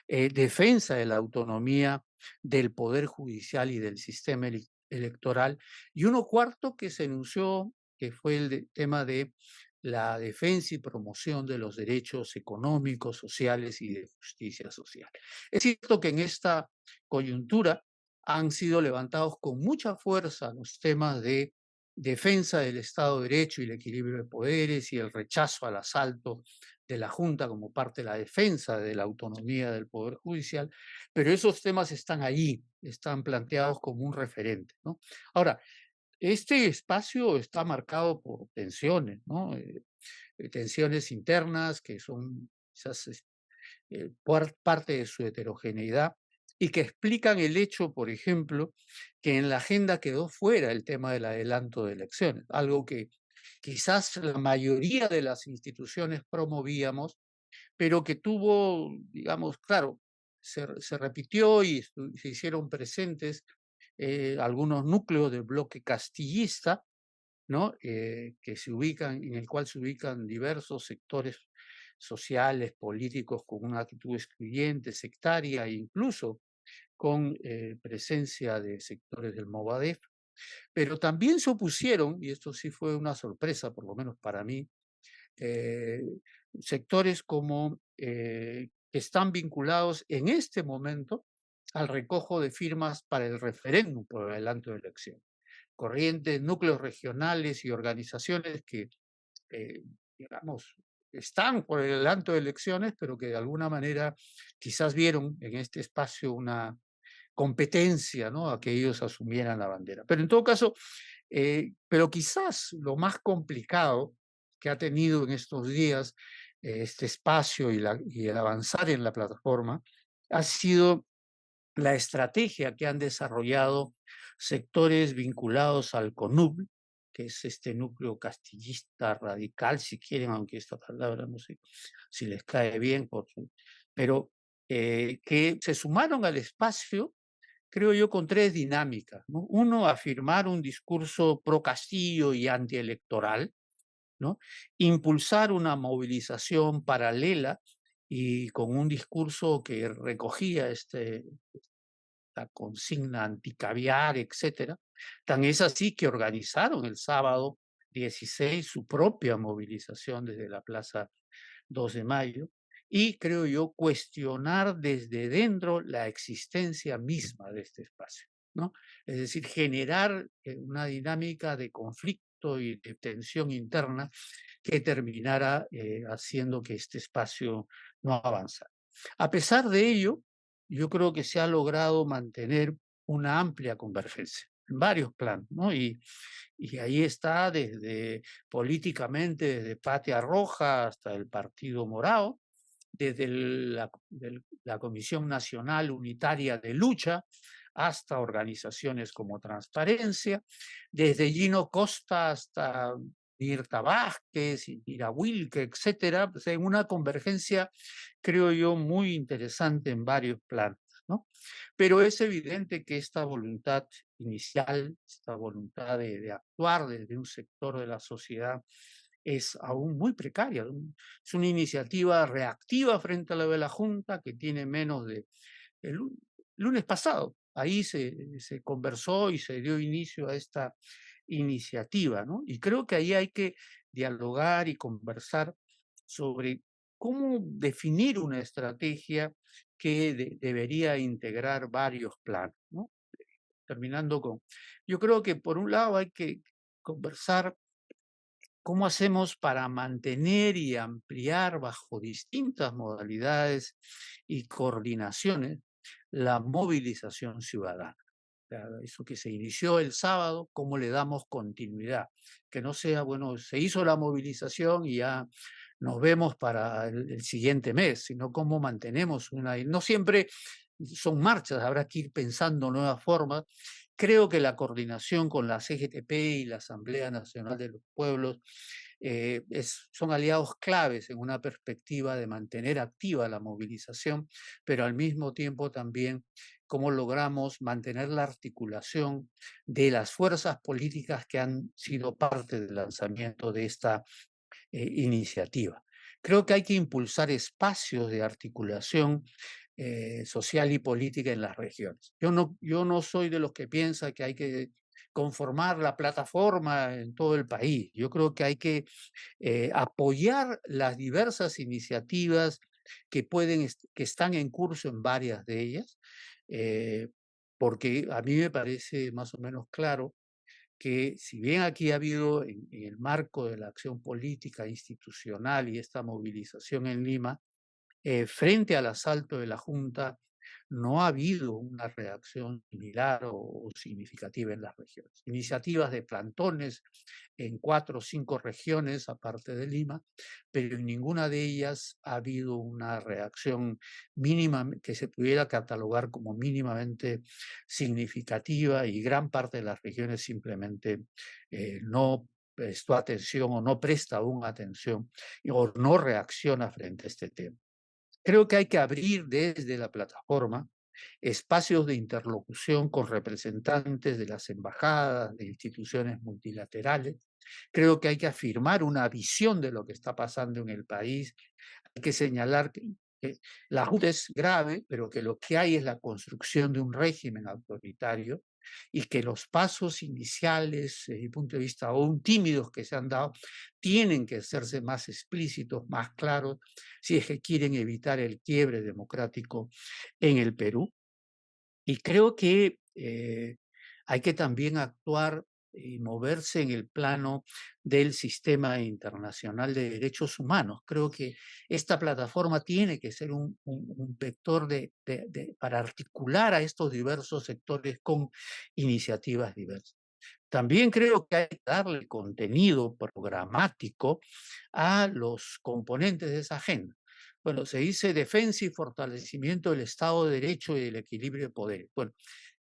defensa de la autonomía del Poder Judicial y del sistema electoral, y uno cuarto que se enunció, que fue el tema de la defensa y promoción de los derechos económicos, sociales y de justicia social. Es cierto que en esta coyuntura han sido levantados con mucha fuerza los temas de defensa del Estado de Derecho y el equilibrio de poderes y el rechazo al asalto de la Junta como parte de la defensa de la autonomía del Poder Judicial, pero esos temas están ahí, están planteados como un referente, ¿no? Ahora, este espacio está marcado por tensiones, ¿no? Tensiones internas que son quizás parte de su heterogeneidad y que explican el hecho, por ejemplo, que en la agenda quedó fuera el tema del adelanto de elecciones, algo que quizás la mayoría de las instituciones promovíamos, pero que tuvo, digamos, claro, se repitió y se hicieron presentes algunos núcleos del bloque castillista, ¿no? Que se ubican, en el cual se ubican diversos sectores sociales, políticos, con una actitud excluyente, sectaria, e incluso con presencia de sectores del Movadef, pero también se opusieron, y esto sí fue una sorpresa, por lo menos para mí, eh, sectores como que están vinculados en este momento al recojo de firmas para el referéndum por el adelanto de elección. Corrientes, núcleos regionales y organizaciones que, eh, digamos, están por el adelanto de elecciones, pero que de alguna manera quizás vieron en este espacio una competencia, ¿no? A que ellos asumieran la bandera. Pero en todo caso, pero quizás lo más complicado que ha tenido en estos días este espacio y el avanzar en la plataforma ha sido la estrategia que han desarrollado sectores vinculados al CONUB, que es este núcleo castillista radical, si quieren, aunque esta palabra no sé si les cae bien, pero que se sumaron al espacio, creo yo, con 3 dinámicas, ¿no? Uno, afirmar un discurso pro Castillo y antielectoral, ¿no? Impulsar una movilización paralela y con un discurso que recogía la consigna anticaviar, etcétera. Tan es así que organizaron el sábado 16 su propia movilización desde la Plaza 2 de Mayo y, creo yo, cuestionar desde dentro la existencia misma de este espacio, ¿no? Es decir, generar una dinámica de conflicto y de tensión interna que terminara haciendo que este espacio no avanzara. A pesar de ello, yo creo que se ha logrado mantener una amplia convergencia en varios planos, ¿no? Y ahí está desde políticamente, desde Patria Roja hasta el Partido Morado, desde la Comisión Nacional Unitaria de Lucha hasta organizaciones como Transparencia, desde Gino Costa hasta Mirta Vázquez, Ira Wilke, etcétera, pues, en una convergencia, creo yo, muy interesante en varios planos, ¿no? Pero es evidente que esta voluntad inicial, esta voluntad de actuar desde un sector de la sociedad, es aún muy precaria. Es una iniciativa reactiva frente a la de la Junta que tiene menos de el lunes pasado. Ahí se conversó y se dio inicio a esta iniciativa, ¿no? Y creo que ahí hay que dialogar y conversar sobre cómo definir una estrategia que debería integrar varios planos, ¿no? Terminando con, yo creo que por un lado hay que conversar cómo hacemos para mantener y ampliar bajo distintas modalidades y coordinaciones la movilización ciudadana. Sea, eso que se inició el sábado, ¿cómo le damos continuidad? Que no sea, bueno, se hizo la movilización y ya nos vemos para el siguiente mes, sino cómo mantenemos una... No siempre son marchas, habrá que ir pensando nuevas formas. Creo que la coordinación con la CGTP y la Asamblea Nacional de los Pueblos son aliados claves en una perspectiva de mantener activa la movilización, pero al mismo tiempo también cómo logramos mantener la articulación de las fuerzas políticas que han sido parte del lanzamiento de esta iniciativa. Creo que hay que impulsar espacios de articulación social y política en las regiones. Yo no soy de los que piensa que hay que conformar la plataforma en todo el país. Yo creo que hay que apoyar las diversas iniciativas que están en curso en varias de ellas, porque a mí me parece más o menos claro que si bien aquí ha habido en el marco de la acción política institucional y esta movilización en Lima, frente al asalto de la Junta, no ha habido una reacción similar o significativa en las regiones. Iniciativas de plantones en 4 o 5 regiones, aparte de Lima, pero en ninguna de ellas ha habido una reacción mínima que se pudiera catalogar como mínimamente significativa, y gran parte de las regiones simplemente no prestó atención o no presta aún atención o no reacciona frente a este tema. Creo que hay que abrir desde la plataforma espacios de interlocución con representantes de las embajadas, de instituciones multilaterales. Creo que hay que afirmar una visión de lo que está pasando en el país. Hay que señalar que la Junta es grave, pero que lo que hay es la construcción de un régimen autoritario y que los pasos iniciales, desde mi punto de vista, aún tímidos que se han dado, tienen que hacerse más explícitos, más claros, si es que quieren evitar el quiebre democrático en el Perú. Y creo que hay que también actuar y moverse en el plano del sistema internacional de derechos humanos. Creo que esta plataforma tiene que ser un vector para articular a estos diversos sectores con iniciativas diversas. También creo que hay que darle contenido programático a los componentes de esa agenda. Bueno, se dice defensa y fortalecimiento del Estado de Derecho y del equilibrio de poderes. Bueno,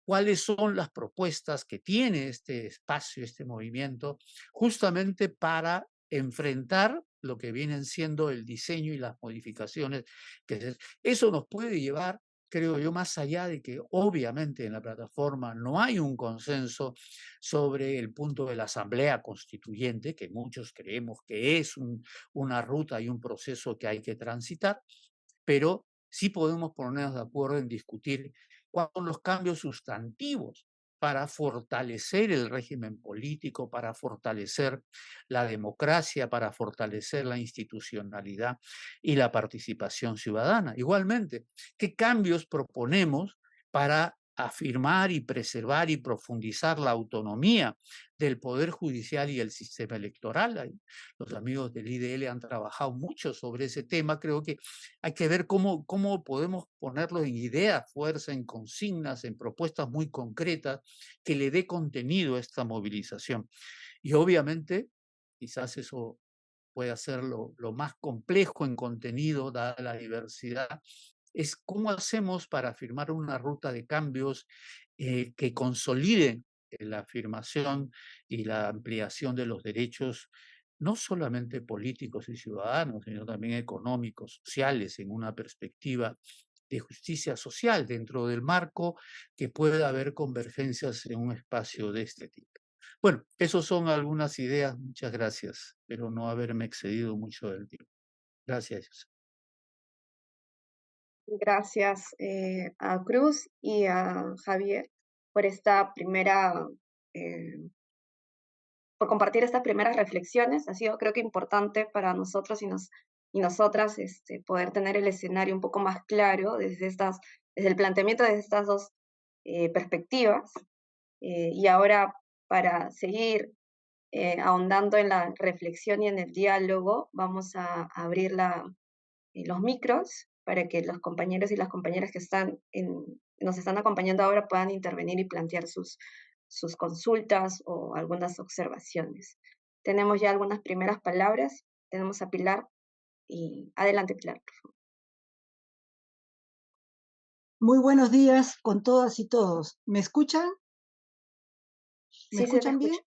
¿cuáles son las propuestas que tiene este espacio, este movimiento, justamente para enfrentar lo que vienen siendo el diseño y las modificaciones? Eso nos puede llevar, creo yo, más allá de que obviamente en la plataforma no hay un consenso sobre el punto de la Asamblea Constituyente, que muchos creemos que es una ruta y un proceso que hay que transitar, pero sí podemos ponernos de acuerdo en discutir cuáles son los cambios sustantivos para fortalecer el régimen político, para fortalecer la democracia, para fortalecer la institucionalidad y la participación ciudadana. Igualmente, ¿qué cambios proponemos para afirmar y preservar y profundizar la autonomía del Poder Judicial y el sistema electoral? Los amigos del IDL han trabajado mucho sobre ese tema. Creo que hay que ver cómo podemos ponerlo en ideas, fuerza, en consignas, en propuestas muy concretas que le dé contenido a esta movilización. Y obviamente, quizás eso puede ser lo más complejo en contenido, dada la diversidad, es cómo hacemos para firmar una ruta de cambios que consoliden la afirmación y la ampliación de los derechos, no solamente políticos y ciudadanos, sino también económicos, sociales, en una perspectiva de justicia social dentro del marco que pueda haber convergencias en un espacio de este tipo. Bueno, esas son algunas ideas, muchas gracias, pero no haberme excedido mucho del tiempo. Gracias. Gracias a Cruz y a Javier por esta por compartir estas primeras reflexiones. Ha sido, creo que, importante para nosotros y nosotras poder tener el escenario un poco más claro desde el planteamiento de estas dos perspectivas. Y ahora, para seguir ahondando en la reflexión y en el diálogo, vamos a abrir los micros para que los compañeros y las compañeras que nos están acompañando ahora puedan intervenir y plantear sus consultas o algunas observaciones. Tenemos ya algunas primeras palabras. Tenemos a Pilar y adelante, Pilar, por favor. Muy buenos días con todas y todos. ¿Me escuchan? ¿Me Sí, se te escuchan bien? escucha.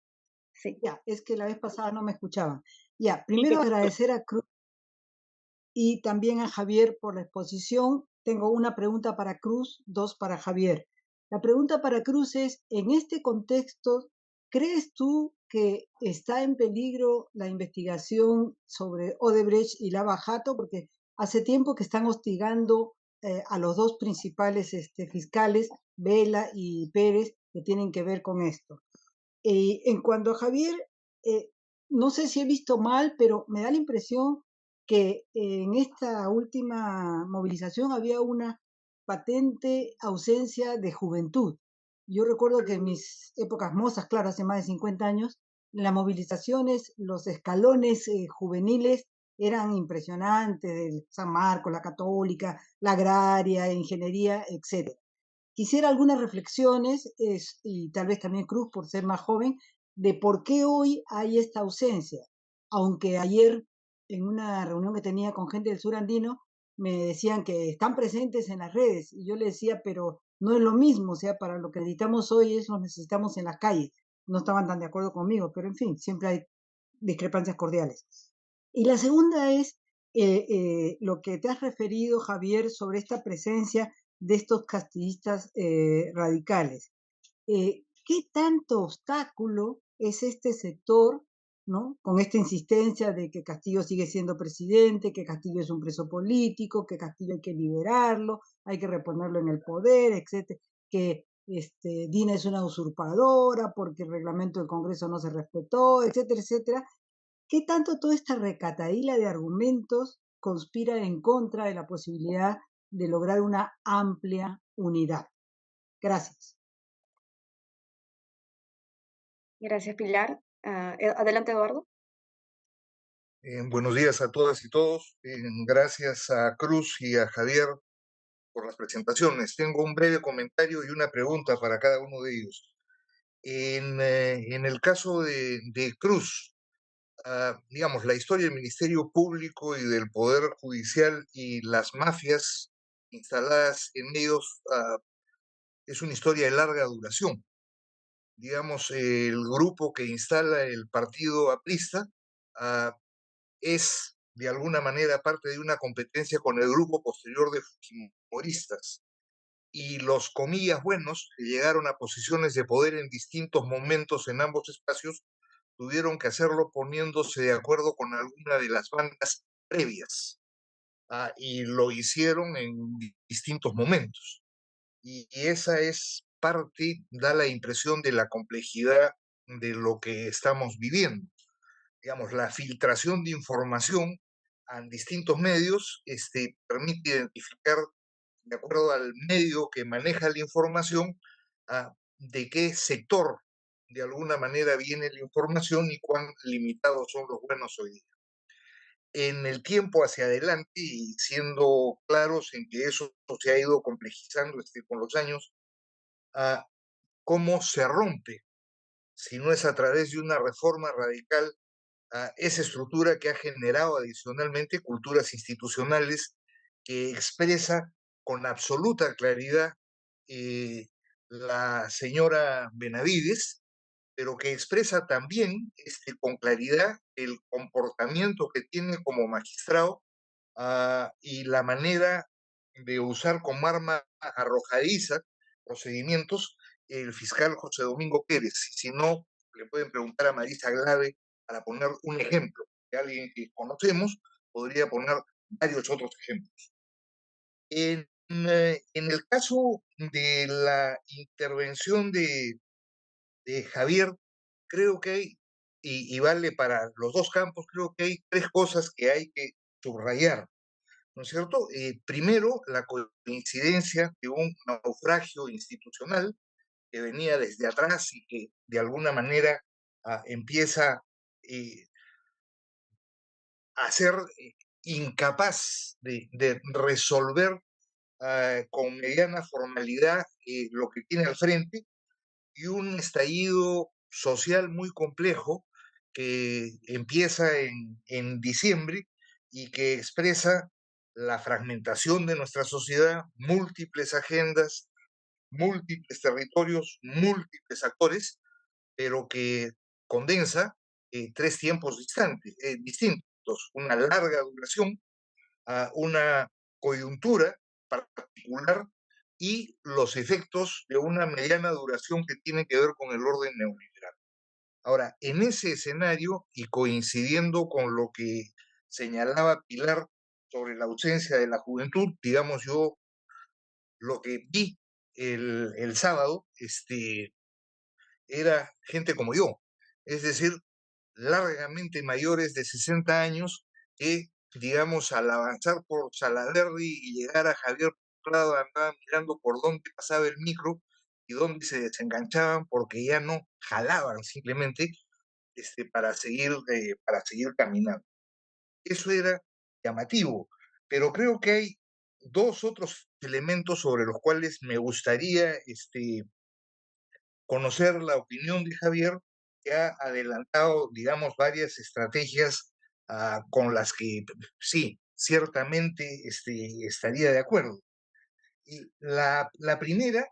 Sí. Ya, es que la vez pasada no me escuchaban. Ya, primero agradecer a Cruz y también a Javier por la exposición. Tengo una pregunta para Cruz, dos para Javier. La pregunta para Cruz es, en este contexto, ¿crees tú que está en peligro la investigación sobre Odebrecht y Lava Jato? Porque hace tiempo que están hostigando a los dos principales fiscales, Vela y Pérez, que tienen que ver con esto. En cuanto a Javier, eh, no sé si he visto mal, pero me da la impresión que en esta última movilización había una patente ausencia de juventud. Yo recuerdo que en mis épocas mozas, claro, hace más de 50 años, en las movilizaciones, los escalones juveniles eran impresionantes, del San Marcos, la Católica, la Agraria, Ingeniería, etc. Quisiera algunas reflexiones, y tal vez también Cruz, por ser más joven, de por qué hoy hay esta ausencia. Aunque ayer, en una reunión que tenía con gente del sur andino, me decían que están presentes en las redes, y yo le decía, pero no es lo mismo, o sea, para lo que necesitamos hoy es lo necesitamos en las calles. No estaban tan de acuerdo conmigo, pero en fin, siempre hay discrepancias cordiales. Y la segunda es lo que te has referido, Javier, sobre esta presencia de estos castillistas radicales. ¿Qué tanto obstáculo es este sector, ¿no? Con esta insistencia de que Castillo sigue siendo presidente, que Castillo es un preso político, que Castillo hay que liberarlo, hay que reponerlo en el poder, etcétera, que Dina es una usurpadora porque el reglamento del Congreso no se respetó, etcétera, etcétera. ¿Qué tanto toda esta recataíla de argumentos conspira en contra de la posibilidad de lograr una amplia unidad? Gracias. Gracias, Pilar. Adelante, Eduardo. Buenos días a todas y todos. Gracias a Cruz y a Javier por las presentaciones. Tengo un breve comentario y una pregunta para cada uno de ellos. En el caso de Cruz, digamos, la historia del Ministerio Público y del Poder Judicial y las mafias instaladas en ellos es una historia de larga duración. Digamos, el grupo que instala el partido aprista es de alguna manera parte de una competencia con el grupo posterior de fujimoristas. Y los comillas buenos que llegaron a posiciones de poder en distintos momentos en ambos espacios tuvieron que hacerlo poniéndose de acuerdo con alguna de las bandas previas. Y lo hicieron en distintos momentos. Y esa es parte, da la impresión de la complejidad de lo que estamos viviendo. Digamos, la filtración de información a distintos medios permite identificar, de acuerdo al medio que maneja la información, de qué sector de alguna manera viene la información y cuán limitados son los buenos hoy día. En el tiempo hacia adelante, y siendo claros en que eso se ha ido complejizando con los años, cómo se rompe, si no es a través de una reforma radical, esa estructura que ha generado adicionalmente culturas institucionales que expresa con absoluta claridad la señora Benavides, pero que expresa también con claridad el comportamiento que tiene como magistrado y la manera de usar como arma arrojadiza procedimientos el fiscal José Domingo Pérez. Si no, le pueden preguntar a Marisa Glave para poner un ejemplo de alguien que conocemos, podría poner varios otros ejemplos. En el caso de la intervención de Javier, creo que hay, y vale para los dos campos, creo que hay tres cosas que hay que subrayar, ¿no es cierto? Primero, la coincidencia de un naufragio institucional que venía desde atrás y que de alguna manera empieza a ser incapaz de resolver con mediana formalidad lo que tiene al frente, y un estallido social muy complejo que empieza en diciembre y que expresa la fragmentación de nuestra sociedad, múltiples agendas, múltiples territorios, múltiples actores, pero que condensa tres tiempos distintos, una larga duración, a una coyuntura particular y los efectos de una mediana duración que tienen que ver con el orden neoliberal. Ahora, en ese escenario, y coincidiendo con lo que señalaba Pilar sobre la ausencia de la juventud, digamos, yo lo que vi el sábado era gente como yo, es decir, largamente mayores de 60 años que, digamos, al avanzar por Salaverry y llegar a Javier Prado, andaban mirando por dónde pasaba el micro y dónde se desenganchaban porque ya no jalaban simplemente para seguir caminando. Eso era llamativo, pero creo que hay dos otros elementos sobre los cuales me gustaría conocer la opinión de Javier, que ha adelantado, digamos, varias estrategias con las que sí, ciertamente estaría de acuerdo. Y la primera,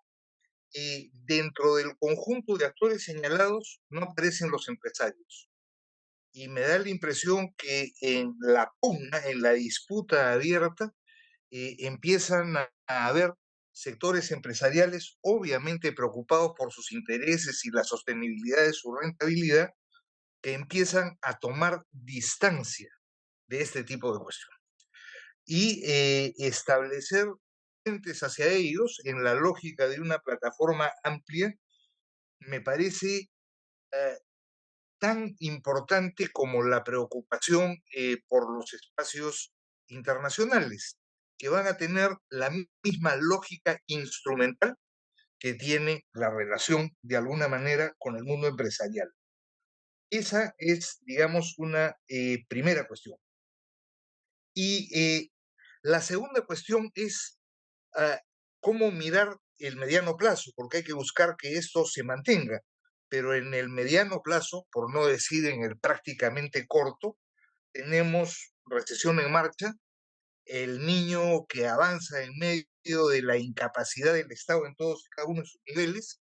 dentro del conjunto de actores señalados no aparecen los empresarios. Y me da la impresión que en la pugna, en la disputa abierta, empiezan a haber sectores empresariales obviamente preocupados por sus intereses y la sostenibilidad de su rentabilidad, que empiezan a tomar distancia de este tipo de cuestiones y establecer frentes hacia ellos en la lógica de una plataforma amplia. Me parece tan importante como la preocupación por los espacios internacionales, que van a tener la misma lógica instrumental que tiene la relación, de alguna manera, con el mundo empresarial. Esa es, digamos, una primera cuestión. Y la segunda cuestión es cómo mirar el mediano plazo, porque hay que buscar que esto se mantenga, pero en el mediano plazo, por no decir en el prácticamente corto, tenemos recesión en marcha, el niño que avanza en medio de la incapacidad del Estado en todos y cada uno de sus niveles,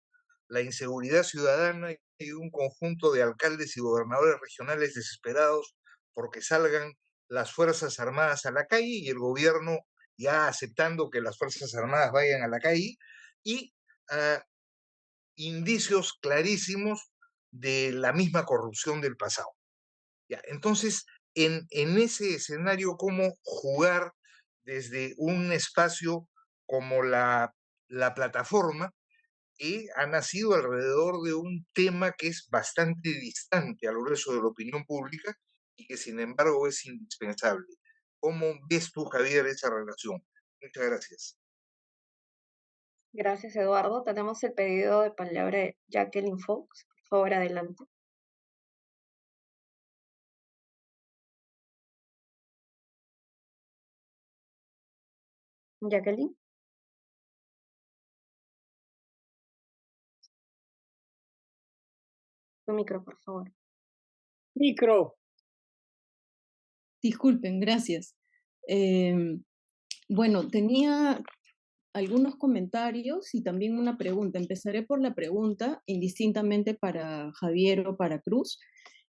la inseguridad ciudadana y un conjunto de alcaldes y gobernadores regionales desesperados porque salgan las Fuerzas Armadas a la calle y el gobierno ya aceptando que las Fuerzas Armadas vayan a la calle, y indicios clarísimos de la misma corrupción del pasado. Ya, entonces, en ese escenario, ¿cómo jugar desde un espacio como la plataforma, que ha nacido alrededor de un tema que es bastante distante al grueso de la opinión pública y que sin embargo es indispensable? ¿Cómo ves tú, Javier, esa relación? Muchas gracias. Gracias, Eduardo. Tenemos el pedido de palabra de Jacqueline Fox. Por favor, adelante. Jacqueline. Tu micro, por favor. Micro. Disculpen, gracias. Bueno, tenía algunos comentarios y también una pregunta. Empezaré por la pregunta, indistintamente para Javier o para Cruz,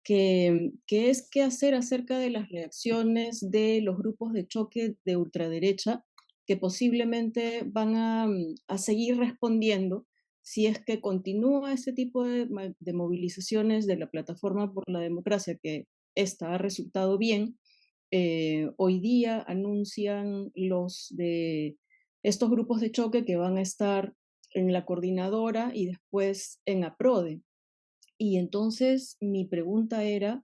que es qué hacer acerca de las reacciones de los grupos de choque de ultraderecha que posiblemente van a seguir respondiendo si es que continúa este tipo de movilizaciones de la Plataforma por la Democracia, que esta ha resultado bien. Hoy día anuncian los de estos grupos de choque que van a estar en la coordinadora y después en APRODE. Y entonces mi pregunta era,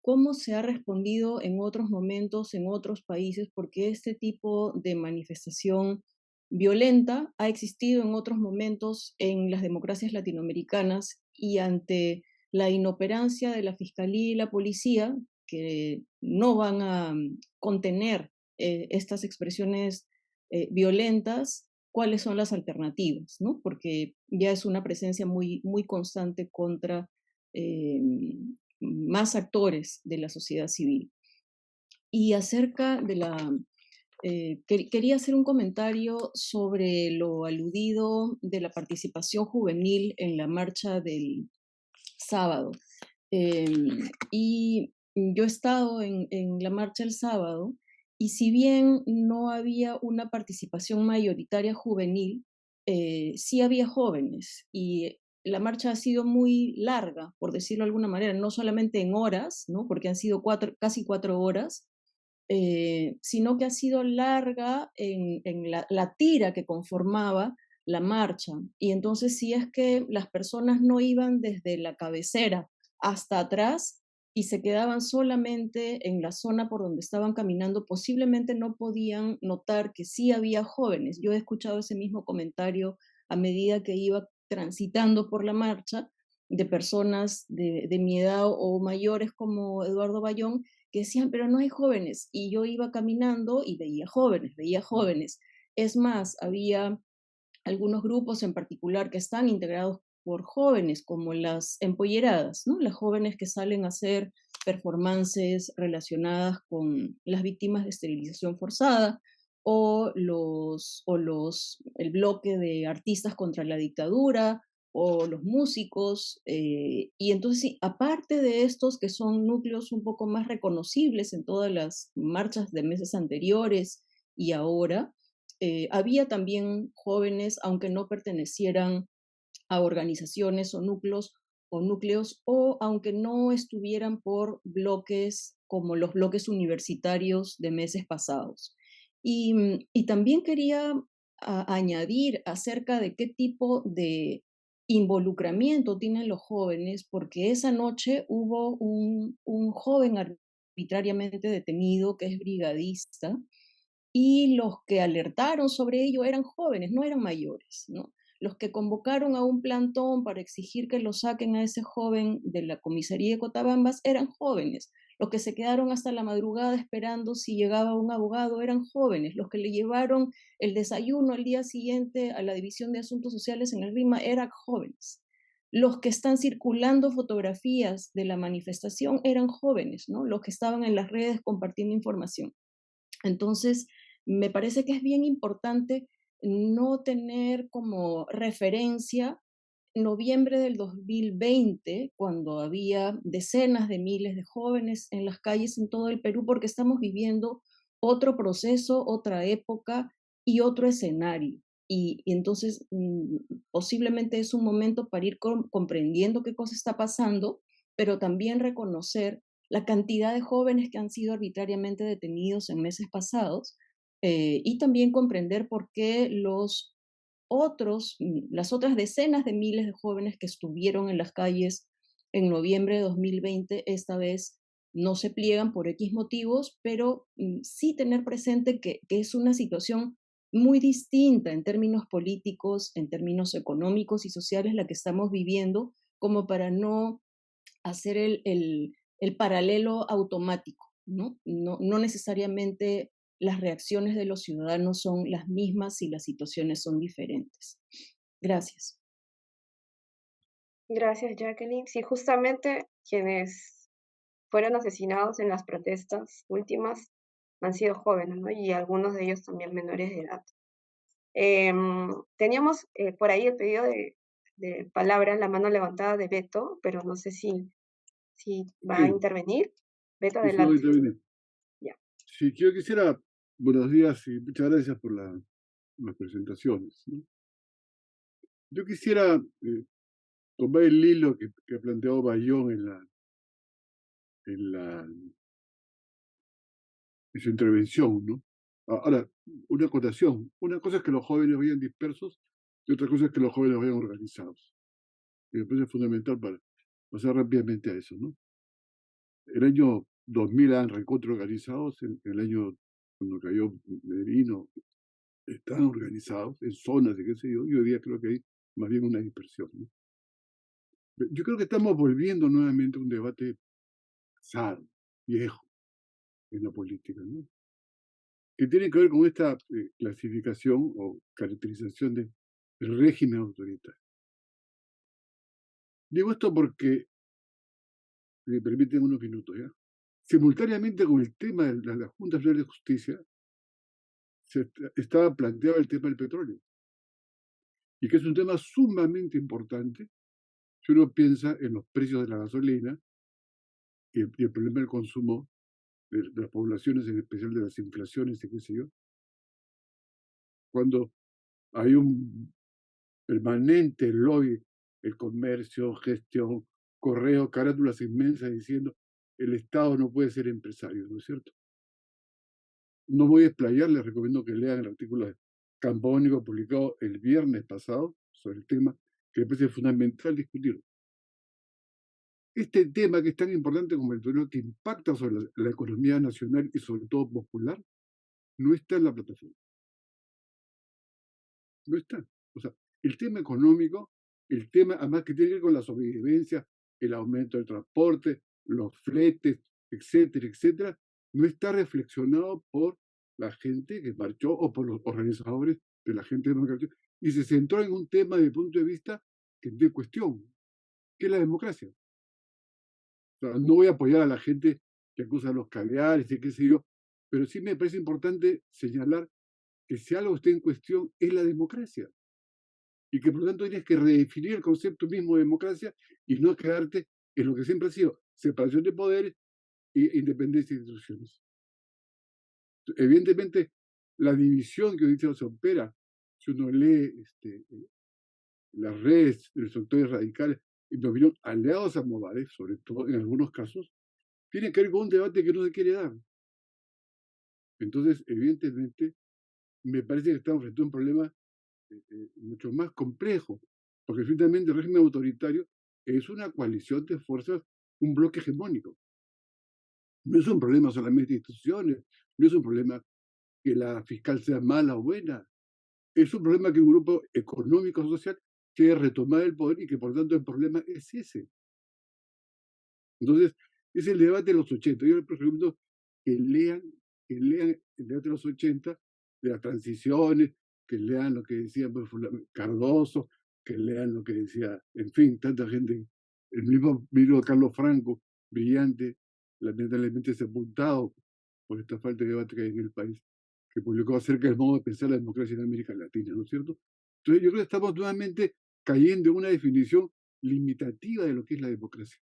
¿cómo se ha respondido en otros momentos, en otros países? Porque este tipo de manifestación violenta ha existido en otros momentos en las democracias latinoamericanas y ante la inoperancia de la fiscalía y la policía, que no van a contener estas expresiones violentas, ¿cuáles son las alternativas? ¿No? Porque ya es una presencia muy, muy constante contra eh, más actores de la sociedad civil. Y acerca de quería hacer un comentario sobre lo aludido de la participación juvenil en la marcha del sábado. Y yo he estado en la marcha el sábado y si bien no había una participación mayoritaria juvenil, sí había jóvenes y la marcha ha sido muy larga, por decirlo de alguna manera, no solamente en horas, ¿no? Porque han sido casi 4 horas, sino que ha sido larga en la tira que conformaba la marcha. Y entonces si es que las personas no iban desde la cabecera hasta atrás y se quedaban solamente en la zona por donde estaban caminando, posiblemente no podían notar que sí había jóvenes. Yo he escuchado ese mismo comentario a medida que iba transitando por la marcha de personas de mi edad o mayores como Eduardo Bayón, que decían, pero no hay jóvenes. Y yo iba caminando y veía jóvenes, veía jóvenes. Es más, había algunos grupos en particular que están integrados por jóvenes, como las empolleradas, ¿no? Las jóvenes que salen a hacer performances relacionadas con las víctimas de esterilización forzada, el bloque de artistas contra la dictadura, o los músicos, y entonces sí, aparte de estos que son núcleos un poco más reconocibles en todas las marchas de meses anteriores y ahora, había también jóvenes, aunque no pertenecieran a organizaciones o núcleos, o aunque no estuvieran por bloques como los bloques universitarios de meses pasados. Y también quería añadir acerca de qué tipo de involucramiento tienen los jóvenes, porque esa noche hubo un joven arbitrariamente detenido que es brigadista, y los que alertaron sobre ello eran jóvenes, no eran mayores, ¿no? Los que convocaron a un plantón para exigir que lo saquen a ese joven de la comisaría de Cotabambas eran jóvenes. Los que se quedaron hasta la madrugada esperando si llegaba un abogado eran jóvenes. Los que le llevaron el desayuno al día siguiente a la División de Asuntos Sociales en el RIMA eran jóvenes. Los que están circulando fotografías de la manifestación eran jóvenes, ¿no? Los que estaban en las redes compartiendo información. Entonces, me parece que es bien importante no tener como referencia noviembre del 2020, cuando había decenas de miles de jóvenes en las calles en todo el Perú, porque estamos viviendo otro proceso, otra época y otro escenario. Y entonces posiblemente es un momento para ir comprendiendo qué cosa está pasando, pero también reconocer la cantidad de jóvenes que han sido arbitrariamente detenidos en meses pasados, y también comprender por qué las otras decenas de miles de jóvenes que estuvieron en las calles en noviembre de 2020, esta vez no se pliegan por X motivos, pero sí tener presente que es una situación muy distinta en términos políticos, en términos económicos y sociales la que estamos viviendo, como para no hacer el paralelo automático, ¿no? No necesariamente las reacciones de los ciudadanos son las mismas si las situaciones son diferentes. Gracias. Gracias, Jacqueline. Sí, justamente quienes fueron asesinados en las protestas últimas han sido jóvenes, ¿no? Y algunos de ellos también menores de edad. Teníamos por ahí el pedido de palabra, la mano levantada de Beto, pero no sé si va a Sí, intervenir. Beto, sí, voy a adelante. intervenir. Ya. Sí, yo quisiera, buenos días y muchas gracias por las presentaciones, ¿no? Yo quisiera tomar el hilo que ha planteado Bayón en la, en su intervención, ¿no? Ahora, una acotación. Una cosa es que los jóvenes vayan dispersos y otra cosa es que los jóvenes vayan organizados. Y me parece fundamental para pasar rápidamente a eso, ¿no? El año 2000 eran reencuentros organizados, en el año cuando cayó Medellín, estaban organizados en zonas y qué sé yo, y hoy día creo que hay más bien una dispersión, ¿no? Yo creo que estamos volviendo nuevamente a un debate pasado, viejo, en la política, ¿no? Que tiene que ver con esta clasificación o caracterización del régimen autoritario. Digo esto porque, si me permiten unos minutos, ¿ya? Simultáneamente con el tema de la Junta Federal de Justicia, estaba planteado el tema del petróleo, y que es un tema sumamente importante si uno piensa en los precios de la gasolina y el problema del consumo de las poblaciones, en especial de las inflaciones y qué sé yo, cuando hay un permanente lobby, el comercio, gestión, correo, carátulas inmensas diciendo el Estado no puede ser empresario, ¿no es cierto? No voy a explayar, les recomiendo que lean el artículo de Campo Único publicado el viernes pasado sobre el tema, que me parece fundamental discutirlo. Este tema que es tan importante como el petróleo, que impacta sobre la economía nacional y sobre todo popular, no está en la plataforma. No está. O sea, el tema económico, el tema además que tiene que ver con la sobrevivencia, el aumento del transporte, los fletes, etcétera, etcétera, no está reflexionado por la gente que marchó o por los organizadores de la gente que marchó, y se centró en un tema desde el punto de vista que es de cuestión, que es la democracia. O sea, no voy a apoyar a la gente que acusa a los caviares y qué sé yo, pero sí me parece importante señalar que si algo está en cuestión es la democracia, y que por lo tanto tienes que redefinir el concepto mismo de democracia y no quedarte en lo que siempre ha sido separación de poderes e independencia de instituciones. Evidentemente, la división que hoy día se opera, si uno lee las redes de los sectores radicales, en mi opinión, aliados a Movadef, sobre todo en algunos casos, tiene que ver con un debate que no se quiere dar. Entonces, evidentemente, me parece que estamos frente a un problema mucho más complejo, porque finalmente el régimen autoritario es una coalición de fuerzas, un bloque hegemónico. No es un problema solamente de instituciones, no es un problema que la fiscal sea mala o buena, es un problema que un grupo económico o social quiere retomar el poder y que por tanto el problema es ese. Entonces, es el debate de los 80. Yo les recomiendo que lean el debate de los 80, de las transiciones, que lean lo que decía Cardoso, que lean lo que decía, en fin, tanta gente. El mismo libro de Carlos Franco, brillante, lamentablemente sepultado por esta falta de debate que hay en el país, que publicó acerca del modo de pensar la democracia en América Latina, ¿no es cierto? Entonces, yo creo que estamos nuevamente cayendo en una definición limitativa de lo que es la democracia.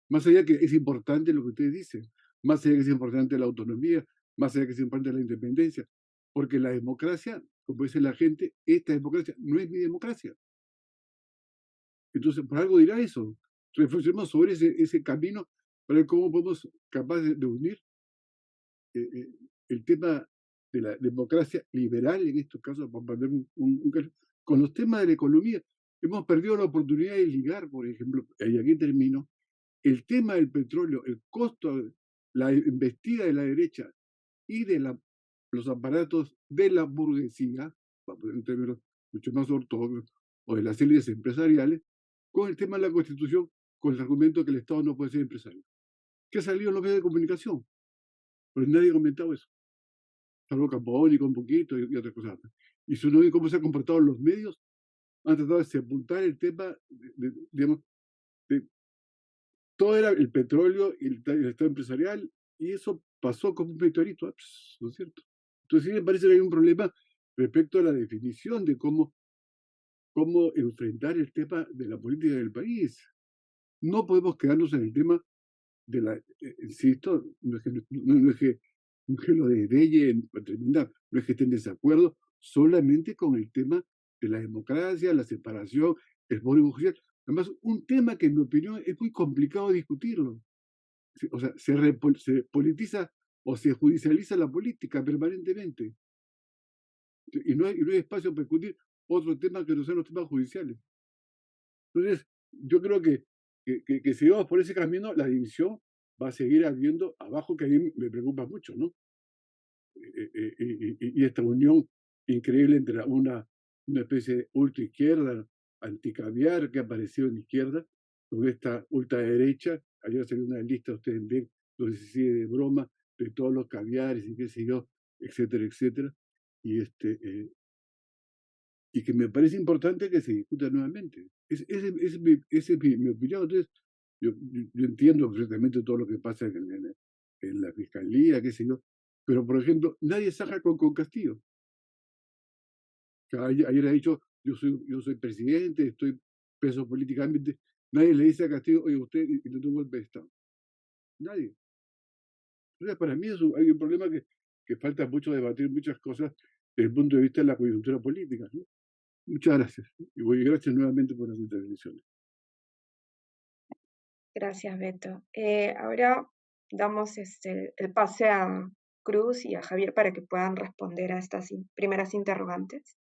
Más allá que es importante lo que ustedes dicen, más allá que es importante la autonomía, más allá que es importante la independencia, porque la democracia, como dice la gente, esta democracia no es mi democracia. Entonces, por algo dirá eso. Reflexionemos sobre ese camino para ver cómo podemos capaces de unir el tema de la democracia liberal, en estos casos, para poner con los temas de la economía. Hemos perdido la oportunidad de ligar, por ejemplo, y aquí termino, el tema del petróleo, el costo, la embestida de la derecha y de los aparatos de la burguesía, para poner en términos mucho más ortodoxos, o de las élites empresariales, con el tema de la Constitución, con el argumento que el Estado no puede ser empresario. ¿Qué ha salido en los medios de comunicación? Pues nadie ha comentado eso. Salvo Campodónico un poquito y otras cosas. Y si uno ve cómo se han comportado los medios, han tratado de sepultar el tema, digamos, de todo era el petróleo y el Estado empresarial, y eso pasó como un meteorito, ¿no es cierto? Entonces sí me parece que hay un problema respecto a la definición de cómo enfrentar el tema de la política del país. No podemos quedarnos en el tema de la, insisto, no es que lo desdeñen para terminar, no es que estén en desacuerdo solamente con el tema de la democracia, la separación, el poder judicial. Además, un tema que en mi opinión es muy complicado discutirlo. O sea, se politiza o se judicializa la política permanentemente. Y no hay espacio para discutir otro tema que no sean los temas judiciales. Entonces, yo creo que si vamos por ese camino, la división va a seguir habiendo abajo, que a mí me preocupa mucho, ¿no? Y esta unión increíble entre una especie de ultraizquierda, anticaviar que ha aparecido en la izquierda, con esta ultraderecha. Ayer salió una lista, ustedes ven, no sé si sigue de broma, de todos los caviares y qué sé yo, etcétera, etcétera. Y que me parece importante que se discuta nuevamente. Esa es mi opinión. Entonces, yo entiendo perfectamente todo lo que pasa en la fiscalía, qué sé yo, pero, por ejemplo, nadie saca con Castillo. Ayer ha dicho, yo soy presidente, estoy preso políticamente. Nadie le dice a Castillo, oye, usted intentó un golpe de Estado. Nadie. Entonces, para mí hay un problema que falta mucho debatir muchas cosas desde el punto de vista de la coyuntura política, ¿no? Muchas gracias. Y gracias nuevamente por las intervenciones. Gracias, Beto. Ahora damos el pase a Cruz y a Javier para que puedan responder a estas primeras interrogantes.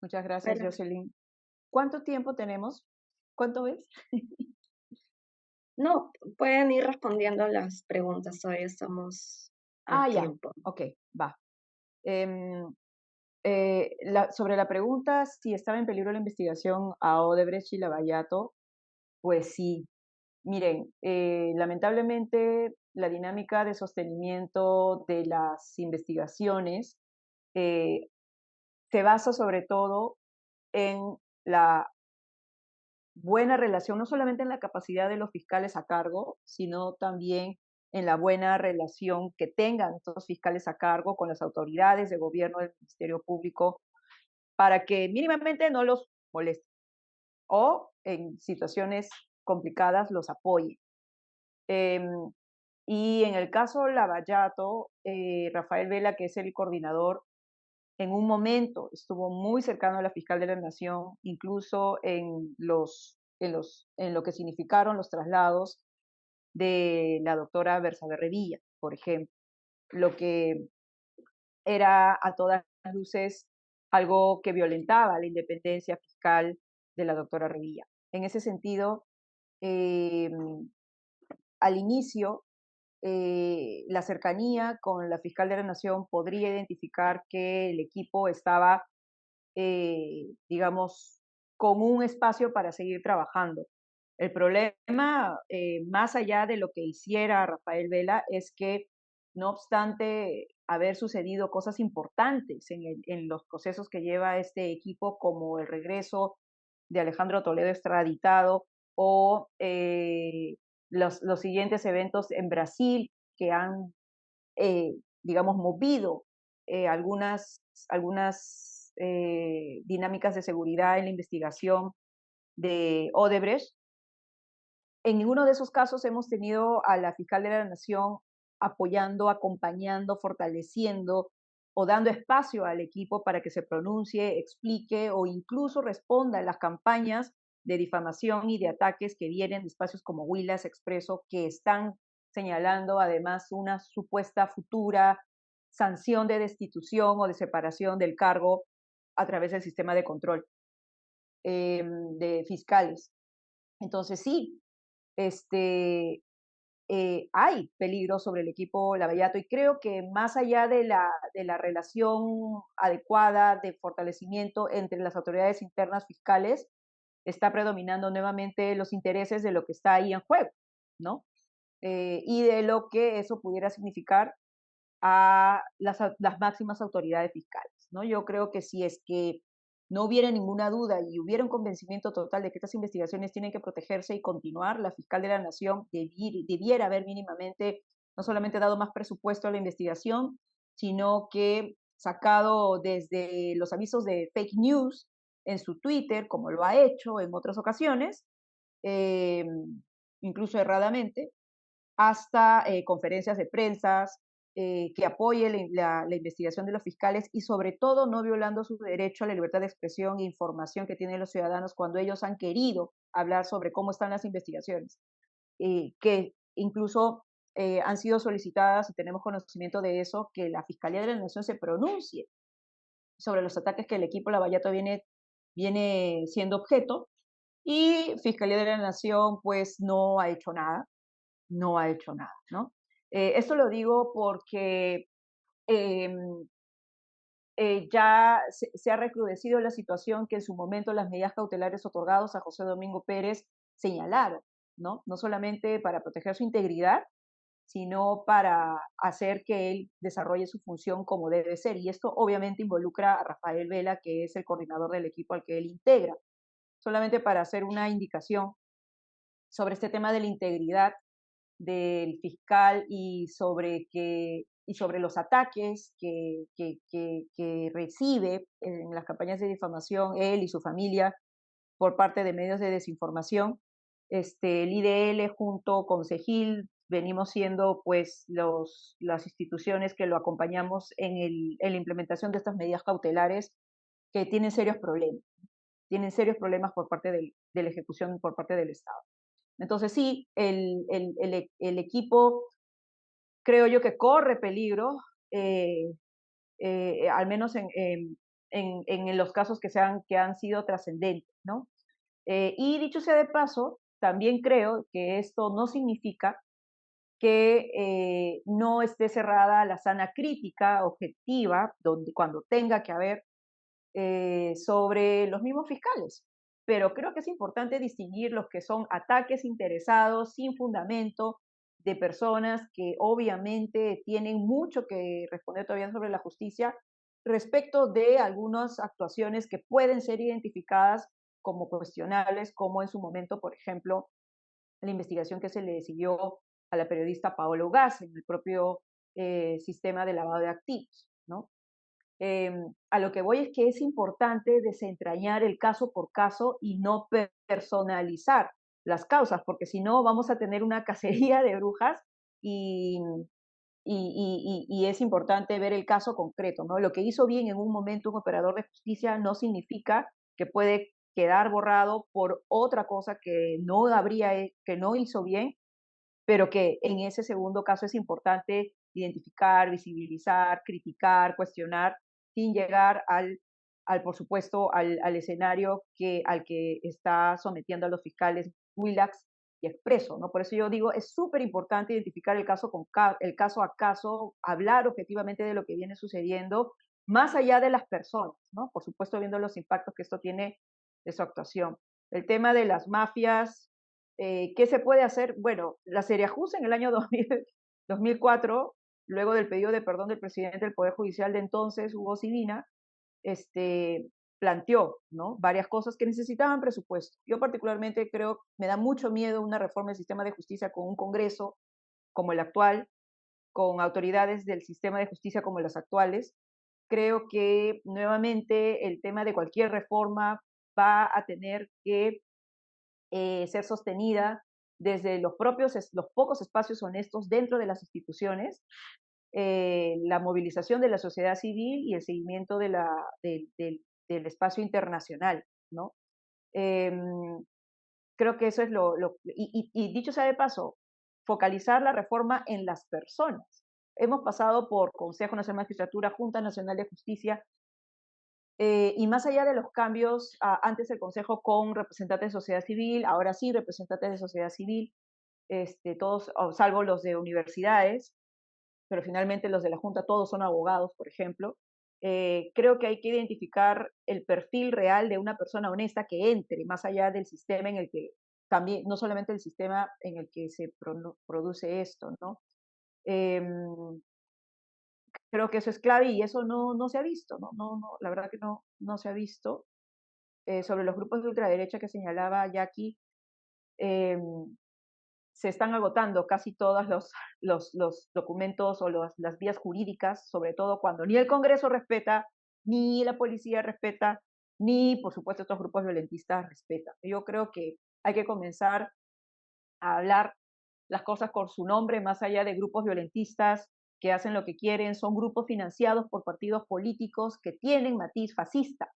Muchas gracias, Jocelyn. ¿Cuánto tiempo tenemos? ¿Cuánto es? No, pueden ir respondiendo las preguntas, todavía estamos a tiempo. Ya, ok, va. Sobre la pregunta si estaba en peligro la investigación a Odebrecht y Lavallato, pues sí. Miren, lamentablemente la dinámica de sostenimiento de las investigaciones se basa sobre todo en la buena relación, no solamente en la capacidad de los fiscales a cargo, sino también en la buena relación que tengan estos fiscales a cargo con las autoridades de gobierno del Ministerio Público para que mínimamente no los moleste o en situaciones complicadas los apoye. Y en el caso Lavallato, Rafael Vela, que es el coordinador, en un momento estuvo muy cercano a la fiscal de la Nación, incluso en lo que significaron los traslados de la doctora Bersabe Revilla, por ejemplo, lo que era a todas luces algo que violentaba la independencia fiscal de la doctora Revilla. En ese sentido, al inicio, la cercanía con la fiscal de la Nación podría identificar que el equipo estaba, digamos, con un espacio para seguir trabajando. El problema, más allá de lo que hiciera Rafael Vela, es que no obstante haber sucedido cosas importantes en los procesos que lleva este equipo, como el regreso de Alejandro Toledo extraditado o los siguientes eventos en Brasil que han, digamos, movido algunas dinámicas de seguridad en la investigación de Odebrecht. En ninguno de esos casos hemos tenido a la fiscal de la Nación apoyando, acompañando, fortaleciendo o dando espacio al equipo para que se pronuncie, explique o incluso responda a las campañas de difamación y de ataques que vienen de espacios como Huilas Expreso, que están señalando además una supuesta futura sanción de destitución o de separación del cargo a través del sistema de control de fiscales. Entonces sí, hay peligro sobre el equipo Lavallato y creo que más allá de la relación adecuada de fortalecimiento entre las autoridades internas fiscales, está predominando nuevamente los intereses de lo que está ahí en juego, ¿no? Y de lo que eso pudiera significar a las máximas autoridades fiscales, ¿no? Yo creo que si es que no hubiera ninguna duda y hubiera un convencimiento total de que estas investigaciones tienen que protegerse y continuar, la fiscal de la Nación debiera haber mínimamente no solamente dado más presupuesto a la investigación, sino que sacado desde los avisos de fake news en su Twitter, como lo ha hecho en otras ocasiones, incluso erradamente, hasta conferencias de prensa que apoye la investigación de los fiscales y sobre todo no violando su derecho a la libertad de expresión e información que tienen los ciudadanos cuando ellos han querido hablar sobre cómo están las investigaciones, que incluso han sido solicitadas, y tenemos conocimiento de eso, que la Fiscalía de la Nación se pronuncie sobre los ataques que el equipo Lavallato viene siendo objeto, y Fiscalía de la Nación pues no ha hecho nada, ¿no? Esto lo digo porque ya se ha recrudecido la situación que en su momento las medidas cautelares otorgadas a José Domingo Pérez señalaron, ¿no? No solamente para proteger su integridad, sino para hacer que él desarrolle su función como debe ser. Y esto obviamente involucra a Rafael Vela, que es el coordinador del equipo al que él integra. Solamente para hacer una indicación sobre este tema de la integridad del fiscal y sobre los ataques que recibe en las campañas de difamación él y su familia por parte de medios de desinformación. El IDL junto con CEGIL venimos siendo pues las instituciones que lo acompañamos en la implementación de estas medidas cautelares que tienen serios problemas por parte de la ejecución por parte del Estado. Entonces sí, el equipo creo yo que corre peligro, al menos en los casos que han sido trascendentes, ¿no? Y dicho sea de paso, también creo que esto no significa que no esté cerrada la sana crítica objetiva, cuando tenga que haber, sobre los mismos fiscales. Pero creo que es importante distinguir los que son ataques interesados, sin fundamento, de personas que obviamente tienen mucho que responder todavía sobre la justicia respecto de algunas actuaciones que pueden ser identificadas como cuestionables, como en su momento, por ejemplo, la investigación que se le siguió a la periodista Paolo Gas en el propio sistema de lavado de activos, ¿no? A lo que voy es que es importante desentrañar el caso por caso y no personalizar las causas, porque si no vamos a tener una cacería de brujas y es importante ver el caso concreto, ¿no? Lo que hizo bien en un momento un operador de justicia no significa que puede quedar borrado por otra cosa que no hizo bien, pero que en ese segundo caso es importante identificar, visibilizar, criticar, cuestionar, sin llegar por supuesto, al escenario al que está sometiendo a los fiscales Willax y Expreso, ¿no? Por eso yo digo, es súper importante identificar el caso a caso, hablar objetivamente de lo que viene sucediendo, más allá de las personas, ¿no? Por supuesto, viendo los impactos que esto tiene de su actuación. El tema de las mafias, ¿qué se puede hacer? Bueno, la Seriajus en el año 2004, luego del pedido de perdón del presidente del Poder Judicial de entonces, Hugo Civina, planteó, ¿no?, varias cosas que necesitaban presupuesto. Yo particularmente creo, me da mucho miedo una reforma del sistema de justicia con un Congreso como el actual, con autoridades del sistema de justicia como las actuales. Creo que nuevamente el tema de cualquier reforma va a tener que ser sostenida desde los pocos espacios honestos dentro de las instituciones, la movilización de la sociedad civil y el seguimiento del espacio internacional, ¿no? Creo que eso es y dicho sea de paso, focalizar la reforma en las personas. Hemos pasado por Consejo Nacional de Magistratura, Junta Nacional de Justicia, y más allá de los cambios, antes el Consejo con representantes de sociedad civil, ahora sí representantes de sociedad civil, todos, salvo los de universidades, pero finalmente los de la Junta todos son abogados, por ejemplo. Creo que hay que identificar el perfil real de una persona honesta que entre más allá del sistema en el que, también, no solamente el sistema en el que se produce esto, ¿no? Creo que eso es clave y eso no se ha visto, ¿no? La verdad que no se ha visto. Sobre los grupos de ultraderecha que señalaba Jackie, se están agotando casi todos los documentos o las vías jurídicas, sobre todo cuando ni el Congreso respeta, ni la policía respeta, ni, por supuesto, estos grupos violentistas respetan. Yo creo que hay que comenzar a hablar las cosas por su nombre, más allá de grupos violentistas que hacen lo que quieren, son grupos financiados por partidos políticos que tienen matiz fascista.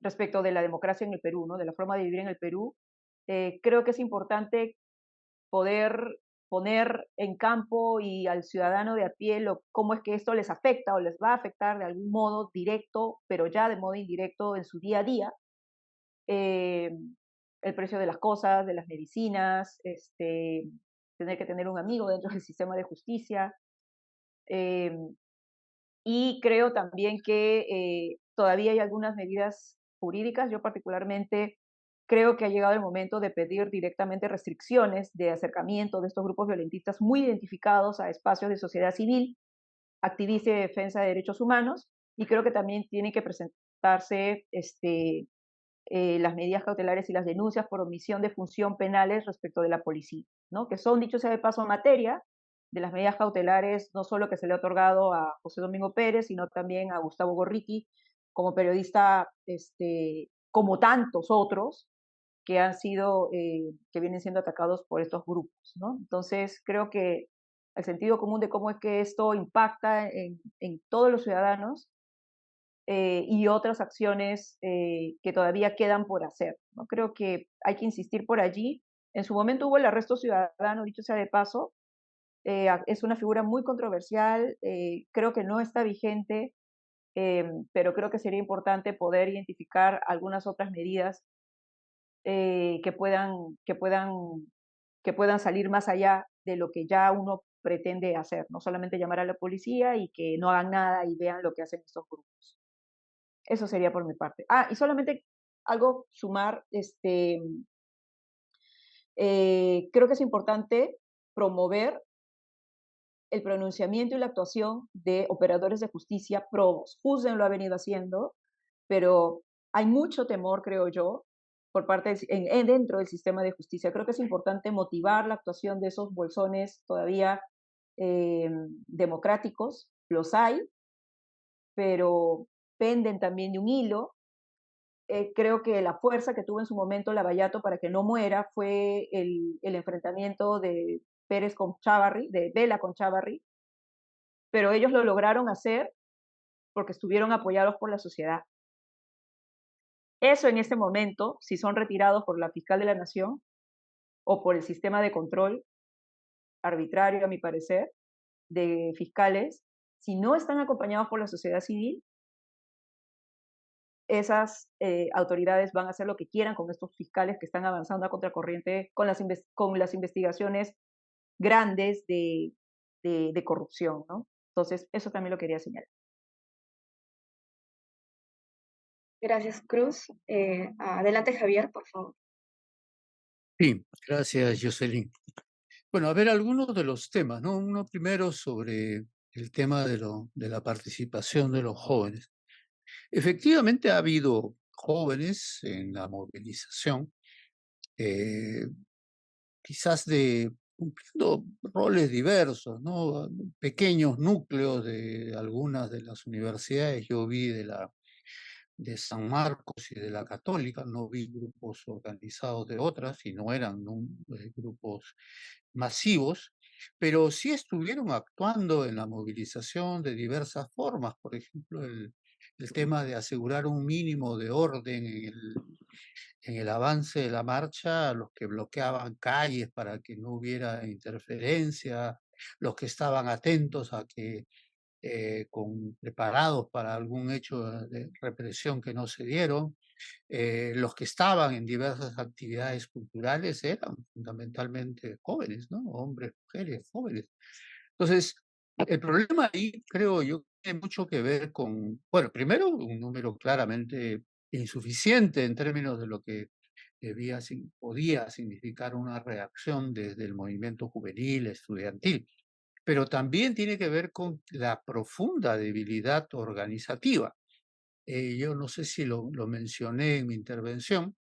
Respecto de la democracia en el Perú, ¿no? De la forma de vivir en el Perú, creo que es importante poder poner en campo y al ciudadano de a pie cómo es que esto les afecta o les va a afectar de algún modo directo, pero ya de modo indirecto en su día a día. El precio de las cosas, de las medicinas, tener que tener un amigo dentro del sistema de justicia. Y creo también que todavía hay algunas medidas jurídicas. Yo particularmente creo que ha llegado el momento de pedir directamente restricciones de acercamiento de estos grupos violentistas muy identificados a espacios de sociedad civil, activista de defensa de derechos humanos, y creo que también tienen que presentarse las medidas cautelares y las denuncias por omisión de función penales respecto de la policía, ¿no? Que son, dicho sea de paso, materia de las medidas cautelares, no solo que se le ha otorgado a José Domingo Pérez, sino también a Gustavo Gorriti, como periodista, como tantos otros que han sido, que vienen siendo atacados por estos grupos, ¿no? Entonces, creo que el sentido común de cómo es que esto impacta en todos los ciudadanos y otras acciones que todavía quedan por hacer, ¿no? Creo que hay que insistir por allí. En su momento hubo el arresto ciudadano, dicho sea de paso, es una figura muy controversial, creo que no está vigente, pero creo que sería importante poder identificar algunas otras medidas que puedan salir más allá de lo que ya uno pretende hacer, no solamente llamar a la policía y que no hagan nada y vean lo que hacen estos grupos. Eso sería por mi parte. Y solamente algo sumar, creo que es importante promover el pronunciamiento y la actuación de operadores de justicia probos. FUSDEN lo ha venido haciendo, pero hay mucho temor, creo yo, por parte dentro del sistema de justicia. Creo que es importante motivar la actuación de esos bolsones todavía democráticos. Los hay, pero penden también de un hilo. Creo que la fuerza que tuvo en su momento Lavallato para que no muera fue el enfrentamiento de Pérez con Chávarri, de Vela con Chávarri, pero ellos lo lograron hacer porque estuvieron apoyados por la sociedad. Eso en este momento, si son retirados por la fiscal de la Nación o por el sistema de control arbitrario, a mi parecer, de fiscales, si no están acompañados por la sociedad civil, esas autoridades van a hacer lo que quieran con estos fiscales que están avanzando a contracorriente con las investigaciones grandes de corrupción, ¿no? Entonces, eso también lo quería señalar. Gracias, Cruz. Adelante, Javier, por favor. Sí, gracias, Jocelyn. Bueno, a ver algunos de los temas, ¿no? Uno primero sobre el tema de la participación de los jóvenes. Efectivamente ha habido jóvenes en la movilización, quizás cumpliendo roles diversos, ¿no? Pequeños núcleos de algunas de las universidades. Yo vi de San Marcos y de la Católica, no vi grupos organizados de otras y no eran grupos masivos, pero sí estuvieron actuando en la movilización de diversas formas. Por ejemplo, el tema de asegurar un mínimo de orden en el avance de la marcha, los que bloqueaban calles para que no hubiera interferencia, los que estaban atentos a que preparados para algún hecho de represión que no se dieron. Los que estaban en diversas actividades culturales eran fundamentalmente jóvenes, ¿no? Hombres, mujeres, jóvenes. Entonces, el problema ahí, creo yo, tiene mucho que ver con, bueno, primero, un número claramente insuficiente en términos de lo que podía significar una reacción desde el movimiento juvenil, estudiantil, pero también tiene que ver con la profunda debilidad organizativa. Yo no sé si lo mencioné en mi intervención,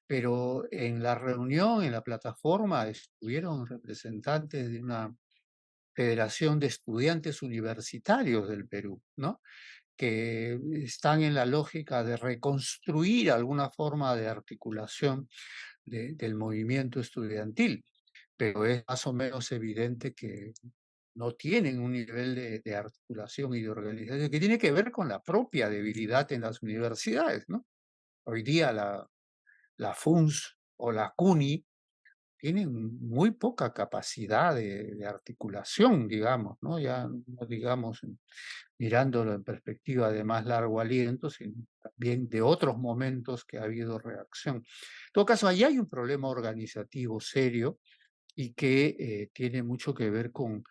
pero en la reunión, en la plataforma, estuvieron representantes de una Federación de Estudiantes Universitarios del Perú, ¿no? Que están en la lógica de reconstruir alguna forma de articulación del movimiento estudiantil, pero es más o menos evidente que no tienen un nivel de articulación y de organización que tiene que ver con la propia debilidad en las universidades, ¿no? Hoy día la FUNS o la CUNY tienen muy poca capacidad de articulación, digamos, ¿no? Ya no digamos mirándolo en perspectiva de más largo aliento, sino también de otros momentos que ha habido reacción. En todo caso, ahí hay un problema organizativo serio y que tiene mucho que ver con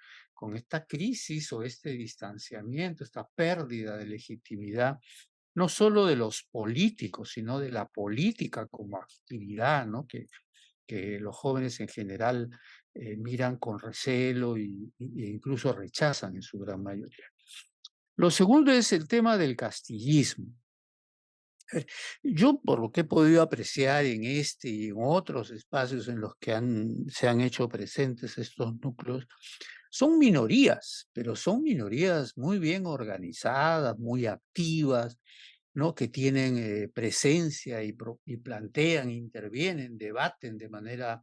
esta crisis o este distanciamiento, esta pérdida de legitimidad, no solo de los políticos, sino de la política como actividad, ¿no? Que los jóvenes en general miran con recelo e incluso rechazan en su gran mayoría. Lo segundo es el tema del castillismo. Yo, por lo que he podido apreciar en este y en otros espacios en los que se han hecho presentes estos núcleos, son minorías, pero son minorías muy bien organizadas, muy activas, ¿no? Que tienen presencia y plantean, intervienen, debaten de manera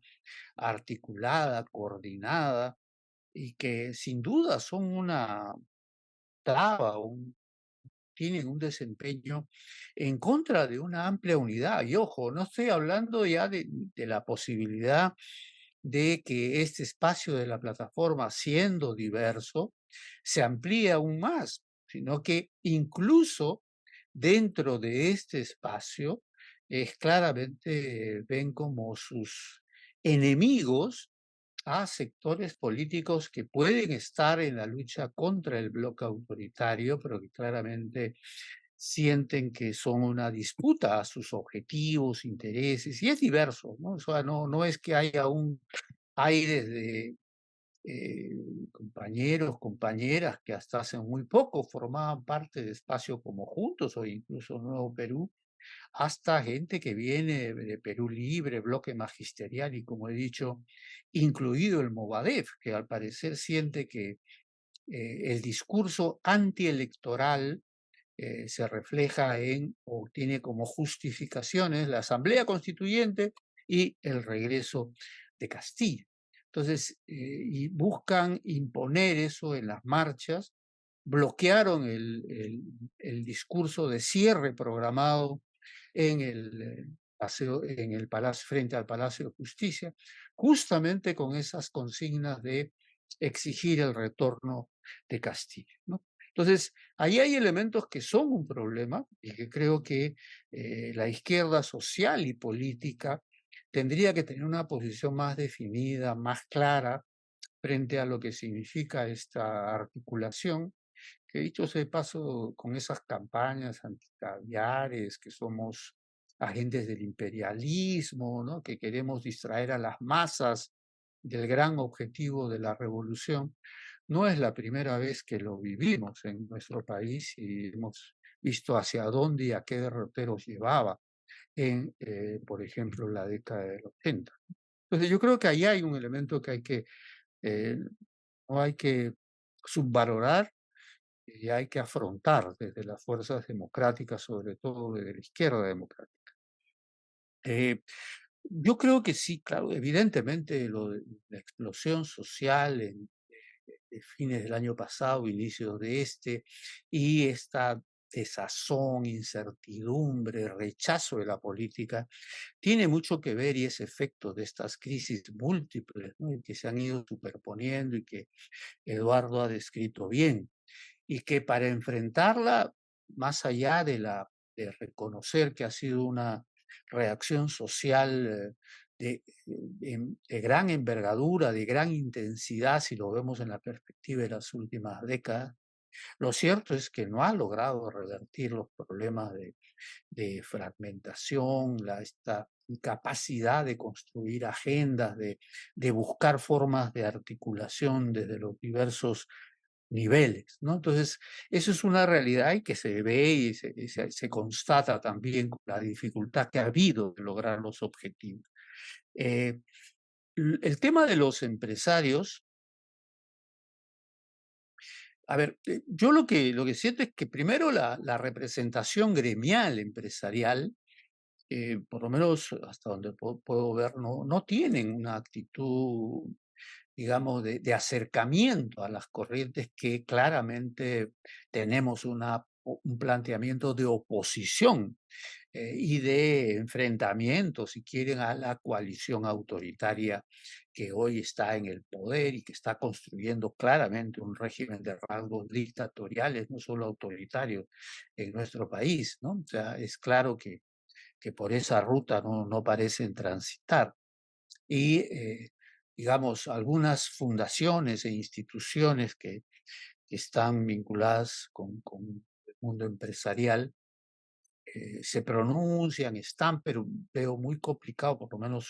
articulada, coordinada, y que sin duda son una traba, tienen un desempeño en contra de una amplia unidad. Y ojo, no estoy hablando ya de la posibilidad de que este espacio de la plataforma, siendo diverso, se amplíe aún más, sino que incluso dentro de este espacio es claramente ven como sus enemigos a sectores políticos que pueden estar en la lucha contra el bloque autoritario, pero que claramente sienten que son una disputa a sus objetivos, intereses, y es diverso, ¿no? O sea, no es que haya un aire de compañeros, compañeras que hasta hace muy poco formaban parte de espacios como Juntos o incluso Nuevo Perú, hasta gente que viene de Perú Libre, Bloque Magisterial y, como he dicho, incluido el Movadef, que al parecer siente que el discurso antielectoral se refleja en o tiene como justificaciones la Asamblea Constituyente y el regreso de Castillo. Entonces, y buscan imponer eso en las marchas, bloquearon el discurso de cierre programado en en el palacio, frente al Palacio de Justicia, justamente con esas consignas de exigir el retorno de Castillo, ¿no? Entonces, ahí hay elementos que son un problema y que creo que la izquierda social y política tendría que tener una posición más definida, más clara frente a lo que significa esta articulación, que dicho sea de paso, con esas campañas anticaviares, que somos agentes del imperialismo, ¿no? Que queremos distraer a las masas del gran objetivo de la revolución, no es la primera vez que lo vivimos en nuestro país y hemos visto hacia dónde y a qué derroteros llevaba en, por ejemplo, la década del 80. Entonces yo creo que ahí hay un elemento que no hay que subvalorar y hay que afrontar desde las fuerzas democráticas, sobre todo desde la izquierda democrática. Yo creo que sí, claro, evidentemente la explosión social de fines del año pasado, inicios de este, y esta desazón, incertidumbre, rechazo de la política, tiene mucho que ver y ese efecto de estas crisis múltiples, ¿no? Que se han ido superponiendo y que Eduardo ha descrito bien, y que para enfrentarla, más allá de reconocer que ha sido una reacción social de gran envergadura, de gran intensidad, si lo vemos en la perspectiva de las últimas décadas, lo cierto es que no ha logrado revertir los problemas de fragmentación, esta incapacidad de construir agendas, de buscar formas de articulación desde los diversos niveles, ¿no? Entonces, eso es una realidad y que se ve y se constata también con la dificultad que ha habido de lograr los objetivos. El tema de los empresarios, a ver, yo lo que siento es que primero la representación gremial empresarial, por lo menos hasta donde puedo ver, no tienen una actitud, digamos, de acercamiento a las corrientes que claramente tenemos un planteamiento de oposición y de enfrentamiento, si quieren, a la coalición autoritaria que hoy está en el poder y que está construyendo claramente un régimen de rasgos dictatoriales, no solo autoritarios, en nuestro país, ¿no? O sea, es claro que por esa ruta no parecen transitar. Y, digamos, algunas fundaciones e instituciones que están vinculadas con el mundo empresarial, se pronuncian, están, pero veo muy complicado, por lo menos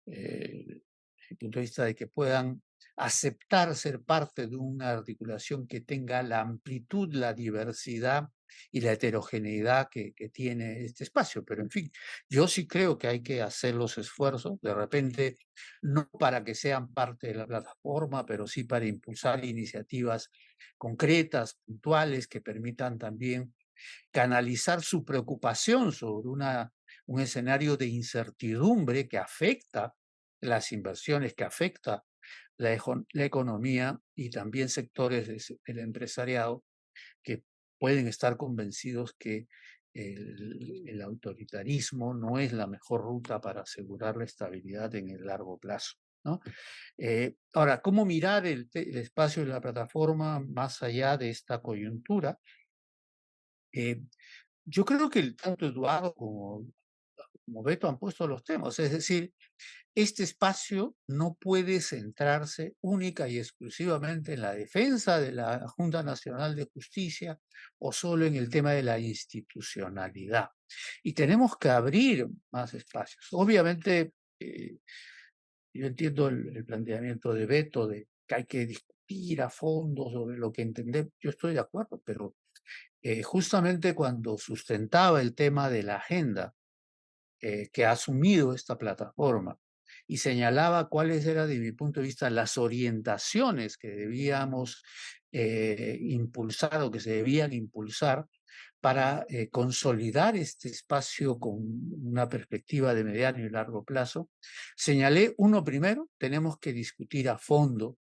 desde el punto de vista de que puedan aceptar ser parte de una articulación que tenga la amplitud, la diversidad y la heterogeneidad que tiene este espacio. Pero en fin, yo sí creo que hay que hacer los esfuerzos, de repente, no para que sean parte de la plataforma, pero sí para impulsar iniciativas concretas, puntuales, que permitan también canalizar su preocupación sobre un escenario de incertidumbre que afecta las inversiones, que afecta la economía y también sectores del empresariado que pueden estar convencidos que el autoritarismo no es la mejor ruta para asegurar la estabilidad en el largo plazo, ¿no? Ahora, ¿cómo mirar el espacio de la plataforma más allá de esta coyuntura? Yo creo que tanto Eduardo como Beto han puesto los temas, es decir, este espacio no puede centrarse única y exclusivamente en la defensa de la Junta Nacional de Justicia o solo en el tema de la institucionalidad. Y tenemos que abrir más espacios. Obviamente, yo entiendo el planteamiento de Beto de que hay que discutir a fondo sobre lo que entendemos. Yo estoy de acuerdo, pero justamente cuando sustentaba el tema de la agenda que ha asumido esta plataforma y señalaba cuáles eran, de mi punto de vista, las orientaciones que debíamos impulsar o que se debían impulsar para consolidar este espacio con una perspectiva de mediano y largo plazo, señalé, uno primero, tenemos que discutir a fondo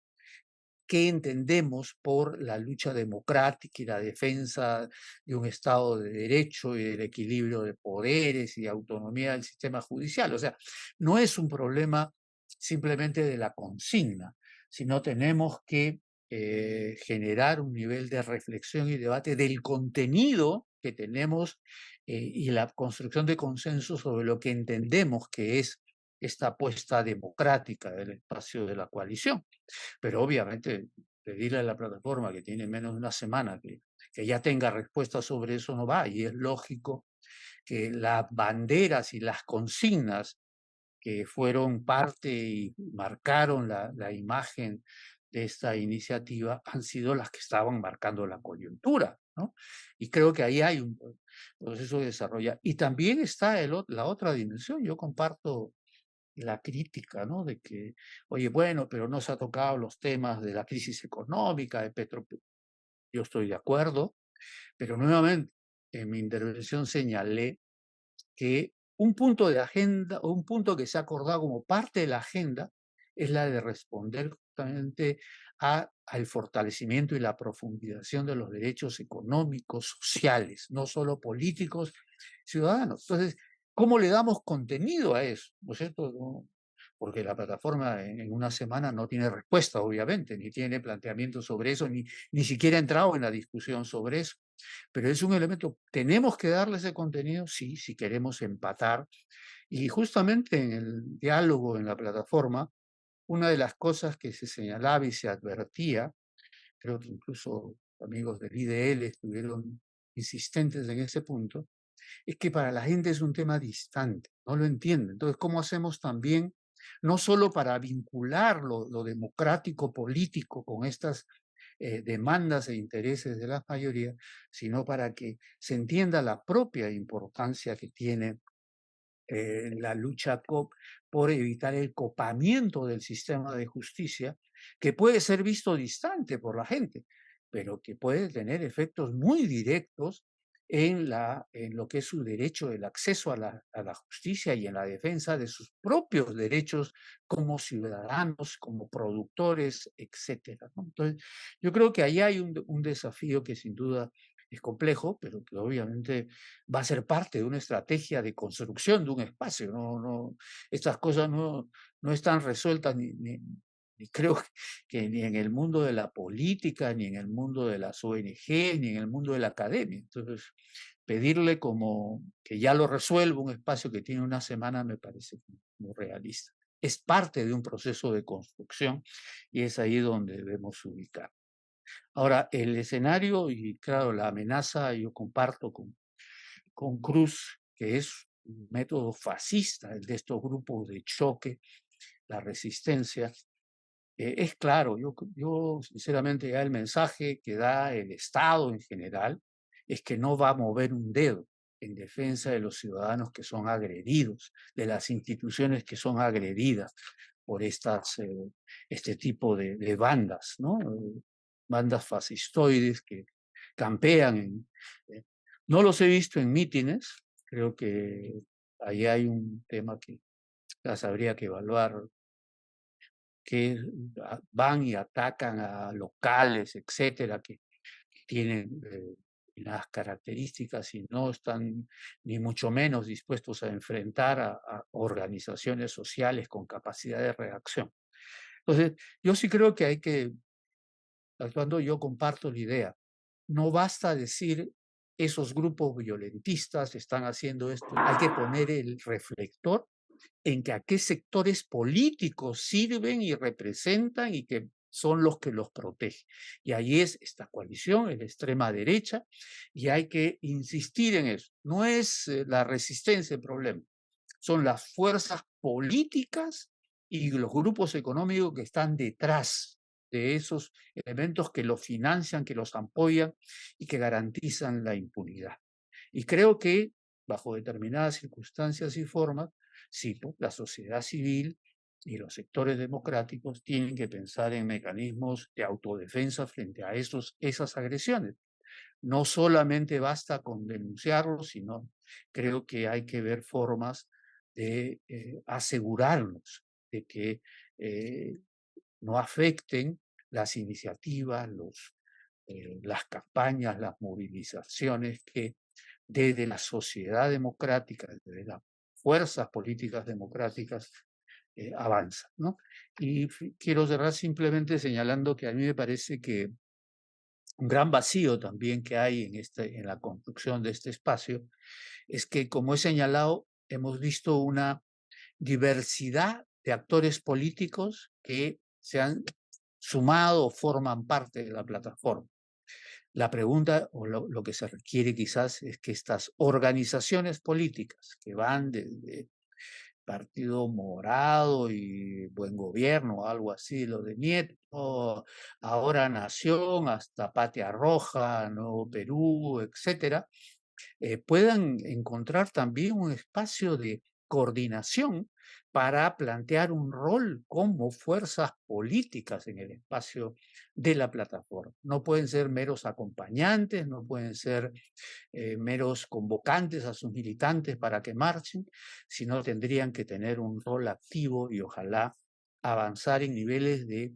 qué entendemos por la lucha democrática y la defensa de un Estado de Derecho y del equilibrio de poderes y autonomía del sistema judicial. O sea, no es un problema simplemente de la consigna, sino tenemos que generar un nivel de reflexión y debate del contenido que tenemos y la construcción de consenso sobre lo que entendemos que es esta apuesta democrática del espacio de la coalición. Pero obviamente pedirle a la plataforma que tiene menos de una semana que ya tenga respuesta sobre eso no va. Y es lógico que las banderas y las consignas que fueron parte y marcaron la imagen de esta iniciativa han sido las que estaban marcando la coyuntura, ¿no? Y creo que ahí hay un proceso de desarrollo. Y también está la otra dimensión. Yo comparto la crítica, ¿no? De que, oye, bueno, pero no se ha tocado los temas de la crisis económica, de Petro. Yo estoy de acuerdo, pero nuevamente en mi intervención señalé que un punto de agenda o un punto que se ha acordado como parte de la agenda es la de responder justamente al fortalecimiento y la profundización de los derechos económicos, sociales, no solo políticos, ciudadanos. Entonces, ¿cómo le damos contenido a eso? ¿No es cierto? Porque la plataforma en una semana no tiene respuesta, obviamente, ni tiene planteamiento sobre eso, ni siquiera ha entrado en la discusión sobre eso. Pero es un elemento, tenemos que darle ese contenido, sí, si queremos empatar. Y justamente en el diálogo en la plataforma, una de las cosas que se señalaba y se advertía, creo que incluso amigos del IDL estuvieron insistentes en ese punto, es que para la gente es un tema distante, no lo entiende. Entonces, ¿cómo hacemos también, no solo para vincular lo democrático político con estas demandas e intereses de las mayorías, sino para que se entienda la propia importancia que tiene la lucha por evitar el copamiento del sistema de justicia, que puede ser visto distante por la gente, pero que puede tener efectos muy directos en lo que es su derecho, el acceso a la justicia y en la defensa de sus propios derechos como ciudadanos, como productores, etcétera, ¿no? Entonces, yo creo que ahí hay un desafío que sin duda es complejo, pero que obviamente va a ser parte de una estrategia de construcción de un espacio. Estas cosas no están resueltas ni creo que ni en el mundo de la política, ni en el mundo de las ONG, ni en el mundo de la academia. Entonces, pedirle como que ya lo resuelva un espacio que tiene una semana me parece muy realista. Es parte de un proceso de construcción y es ahí donde debemos ubicar. Ahora, el escenario y claro, la amenaza, yo comparto con Cruz, que es un método fascista, el de estos grupos de choque, la resistencia. Es claro, yo sinceramente ya el mensaje que da el Estado en general es que no va a mover un dedo en defensa de los ciudadanos que son agredidos, de las instituciones que son agredidas por este tipo de bandas, ¿no? Bandas fascistoides que campean. No los he visto en mítines, creo que ahí hay un tema que las habría que evaluar, que van y atacan a locales, etcétera, que tienen las características y no están ni mucho menos dispuestos a enfrentar a organizaciones sociales con capacidad de reacción. Entonces, yo sí creo que hay que, actuando, yo comparto la idea, no basta decir esos grupos violentistas están haciendo esto, hay que poner el reflector en que a qué sectores políticos sirven y representan y que son los que los protegen. Y ahí es esta coalición, la extrema derecha, y hay que insistir en eso. No es la resistencia el problema, son las fuerzas políticas y los grupos económicos que están detrás de esos elementos que los financian, que los apoyan y que garantizan la impunidad. Y creo que bajo determinadas circunstancias y formas, sí, la sociedad civil y los sectores democráticos tienen que pensar en mecanismos de autodefensa frente a esas agresiones. No solamente basta con denunciarlos, sino creo que hay que ver formas de asegurarnos de que no afecten las iniciativas, las campañas, las movilizaciones que desde la sociedad democrática, desde las fuerzas políticas democráticas, avanzan, ¿no? Y quiero cerrar simplemente señalando que a mí me parece que un gran vacío también que hay en la construcción de este espacio es que, como he señalado, hemos visto una diversidad de actores políticos que se han sumado o forman parte de la plataforma. La pregunta o lo que se requiere quizás es que estas organizaciones políticas que van desde Partido Morado y Buen Gobierno, algo así, lo de Nieto, ahora Nación, hasta Patria Roja, Nuevo Perú, etcétera, puedan encontrar también un espacio de coordinación para plantear un rol como fuerzas políticas en el espacio de la plataforma. No pueden ser meros acompañantes, no pueden ser meros convocantes a sus militantes para que marchen, sino tendrían que tener un rol activo y ojalá avanzar en niveles de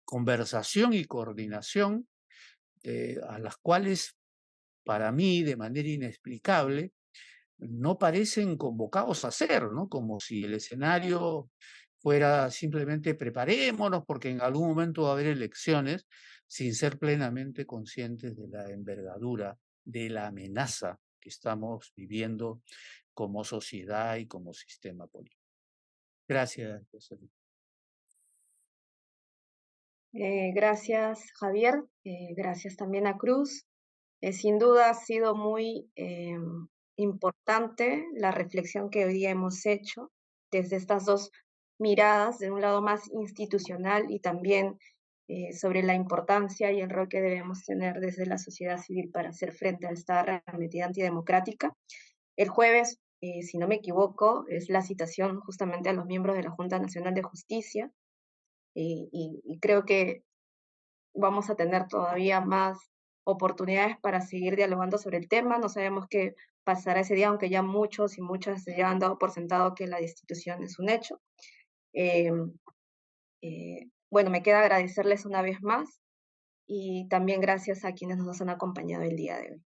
conversación y coordinación a las cuales para mí, de manera inexplicable, no parecen convocados a hacer, ¿no? Como si el escenario fuera simplemente preparémonos porque en algún momento va a haber elecciones, sin ser plenamente conscientes de la envergadura, de la amenaza que estamos viviendo como sociedad y como sistema político. Gracias, José. Gracias, Javier. Gracias también a Cruz. Sin duda ha sido muy importante la reflexión que hoy día hemos hecho desde estas dos miradas, de un lado más institucional y también sobre la importancia y el rol que debemos tener desde la sociedad civil para hacer frente a esta arremetida antidemocrática. El jueves, si no me equivoco, es la citación justamente a los miembros de la Junta Nacional de Justicia, y creo que vamos a tener todavía más oportunidades para seguir dialogando sobre el tema. No sabemos qué pasará ese día, aunque ya muchos y muchas ya han dado por sentado que la destitución es un hecho. Bueno, me queda agradecerles una vez más y también gracias a quienes nos han acompañado el día de hoy.